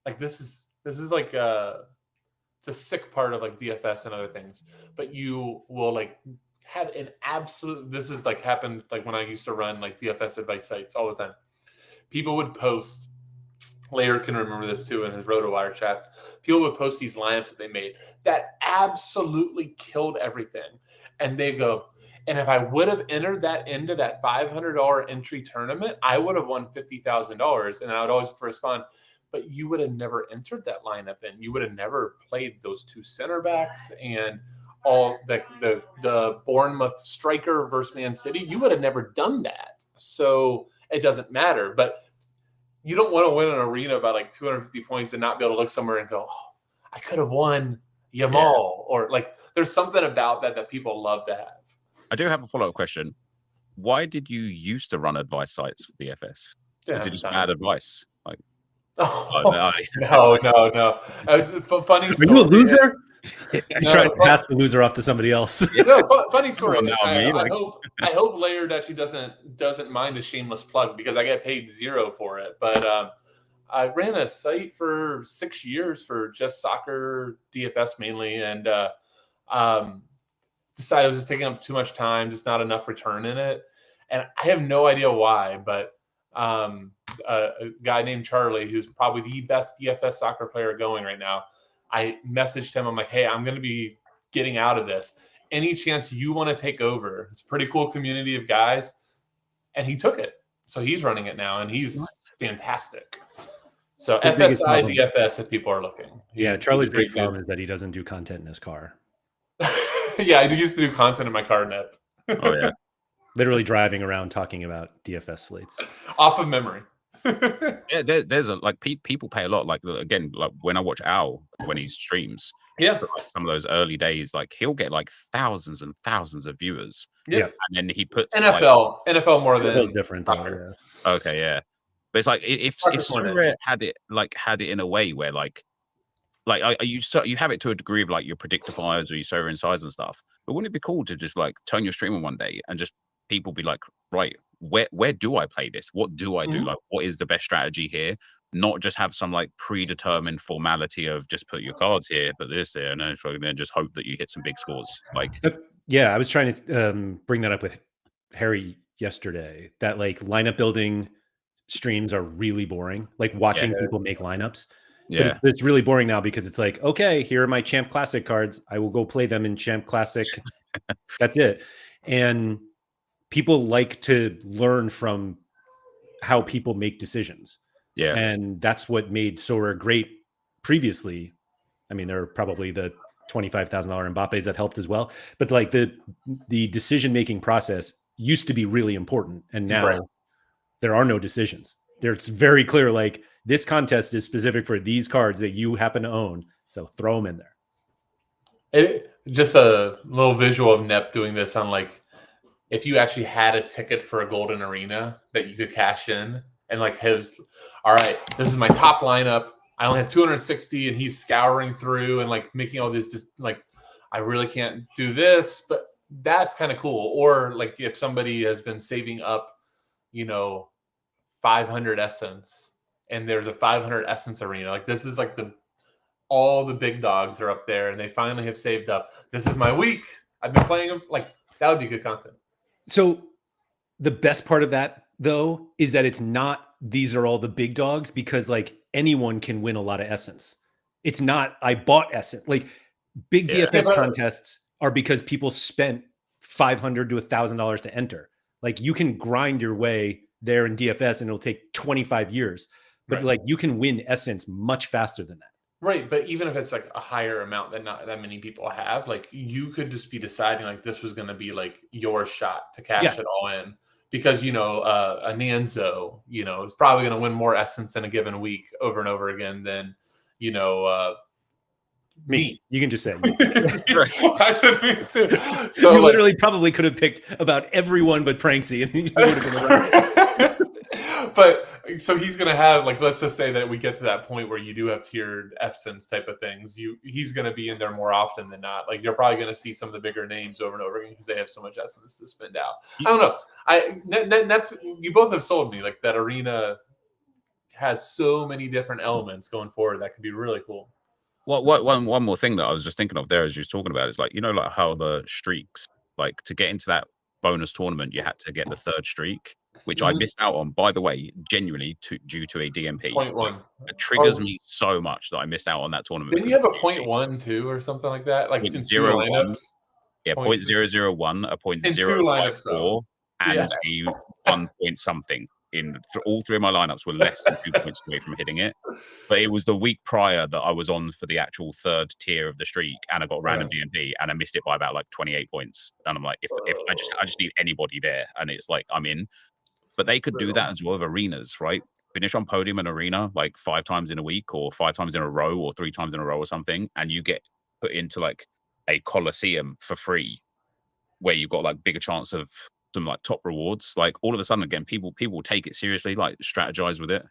like this is like it's a sick part of like DFS and other things, but you will like have an absolute. This is like happened like when I used to run like DFS advice sites all the time. People would post. Laird can remember this too in his RotoWire chats. People would post these lineups that they made that absolutely killed everything. And they go, and if I would have entered that into that $500 entry tournament, I would have won $50,000. And I would always respond, but you would have never entered that lineup in. You would have never played those two center backs and all the Bournemouth striker versus Man City. You would have never done that. So it doesn't matter. But you don't want to win an arena by like 250 points and not be able to look somewhere and go, oh, I could have won Yamal. Or like, there's something about that people love to have. I do have a follow-up question. Why did you used to run advice sites for DFS? Was it just bad advice? Like, no. It was a funny story. Are you a loser? He's trying to pass the loser off to somebody else. Funny story. I hope Laird actually doesn't mind the shameless plug, because I get paid $0 for it. But I ran a site for 6 years for just soccer DFS mainly, and decided it was just taking up too much time, just not enough return in it. And I have no idea why, but a guy named Charlie, who's probably the best DFS soccer player going right now, I messaged him. I'm like, hey, I'm going to be getting out of this. Any chance you want to take over? It's a pretty cool community of guys. And he took it. So he's running it now, and he's fantastic. So FSI DFS, if people are looking. Charlie's big problem is that he doesn't do content in his car. Yeah, I used to do content in my car, Nep. Oh, yeah. Literally driving around talking about DFS slates. Off of memory. Yeah, there's people pay a lot. Like, again, like when I watch Al when he streams, like some of those early days, like he'll get like thousands and thousands of viewers. Yeah, and then he puts NFL more than NFL's different. Though, yeah. Okay, yeah, but it's like if Sorare had it in a way where like you have it to a degree of like your predictifiers or your server insides and stuff. But wouldn't it be cool to just like turn your stream on one day and just people be like, right, where do I play this? What do I do? Like, what is the best strategy here? Not just have some like predetermined formality of just put your cards here, put this there, and then just hope that you hit some big scores. Like, yeah, I was trying to bring that up with Harry yesterday. That like lineup building streams are really boring. Like watching people make lineups. yeah, But it's really boring now because it's like, okay, here are my Champ Classic cards. I will go play them in Champ Classic. That's it. And people like to learn from how people make decisions. yeah. And that's what made Sorare great previously. I mean, there are probably the $25,000 Mbappes that helped as well. But like the decision-making process used to be really important. And now there are no decisions. It's very clear, like this contest is specific for these cards that you happen to own. So throw them in there. Just a little visual of Nep doing this on like, if you actually had a ticket for a golden arena that you could cash in and like all right, this is my top lineup. I only have 260 and he's scouring through and like making all this just like, I really can't do this, but that's kind of cool. Or like if somebody has been saving up, 500 essence and there's a 500 essence arena, like this is like all the big dogs are up there and they finally have saved up. This is my week. I've been playing them. Like that would be good content. So the best part of that though is that it's not these are all the big dogs, because like anyone can win a lot of essence. It's not I bought essence. Like big DFS contests are because people spent $500 to $1,000 to enter. Like you can grind your way there in DFS and it'll take 25 years. But like you can win essence much faster than that. Right, but even if it's like a higher amount that not that many people have, like you could just be deciding like this was going to be like your shot to cash it all in, because a Nanzo, is probably going to win more essence in a given week over and over again than me. You can just say I said me too. So you literally probably could have picked about everyone but Pranksy, and you would have been But so he's going to have, like, let's just say that we get to that point where you do have tiered essence type of things. He's going to be in there more often than not. Like, you're probably going to see some of the bigger names over and over again because they have so much essence to spend out. I don't know. You both have sold me. Like, that arena has so many different elements going forward that could be really cool. Well, one more thing that I was just thinking of there as you was talking about is like, like how the streaks, like to get into that bonus tournament, you had to get the third streak, which I missed out on, by the way, genuinely due to a DNP. 0.1. It triggers me so much that I missed out on that tournament. Didn't you have a 0.1 too or something like that? Like in 2 lineups? Yeah, 0.001, a 0.054, and a 1 point something. All three of my lineups were less than 2 points away from hitting it. But it was the week prior that I was on for the actual third tier of the streak, and I got random DNP, and I missed it by about like 28 points. And I'm like, if I just need anybody there, and it's like I'm in. But they could do that as well with arenas, right? Finish on podium and arena like 5 times in a week, or 5 times in a row, or 3 times in a row, or something, and you get put into like a Coliseum for free, where you've got like bigger chance of some like top rewards. Like all of a sudden, again, people take it seriously, like strategize with it.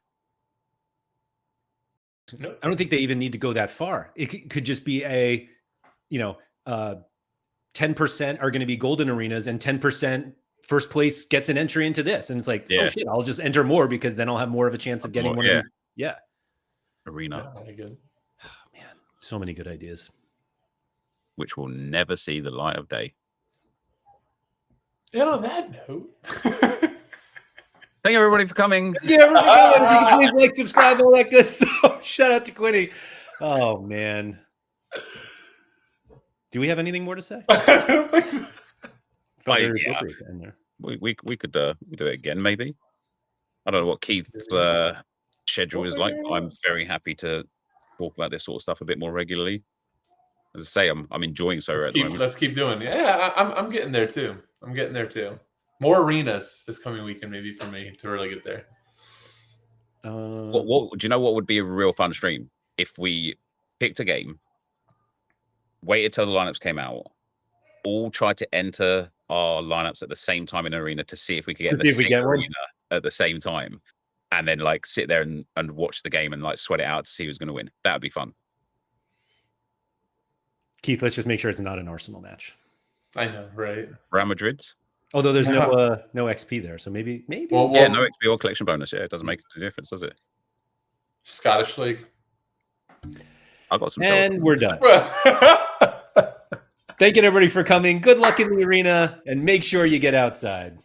I don't think they even need to go that far. It could just be 10% are going to be golden arenas and 10% first place gets an entry into this. And it's like, oh shit, I'll just enter more because then I'll have more of a chance of getting one of these. Yeah. Arena. Very good. Oh, man, so many good ideas. Which will never see the light of day. And on that note, thank you everybody for coming. Yeah, everybody, if you can please like, subscribe, all that good stuff. Shout out to Quinny. Oh man, do we have anything more to say? We could do it again, maybe. I don't know what Keith's schedule is like. I'm very happy to talk about this sort of stuff a bit more regularly. As I say, I'm enjoying Sorare. Let's keep doing. Yeah, I'm getting there too. More arenas this coming weekend, maybe for me to really get there. What do you know? What would be a real fun stream if we picked a game, waited till the lineups came out, all tried to enter our lineups at the same time in an arena to see if we could get the same arena at the same time, and then like sit there and watch the game and like sweat it out to see who's going to win. That would be fun. Keith, let's just make sure it's not an Arsenal match. I know, right? Real Madrid. Although there's no XP there, so maybe. Well, Yeah, no XP or collection bonus. Yeah, it doesn't make a difference, does it? Scottish League. I got some. And we're done. Thank you, everybody, for coming. Good luck in the arena, and make sure you get outside.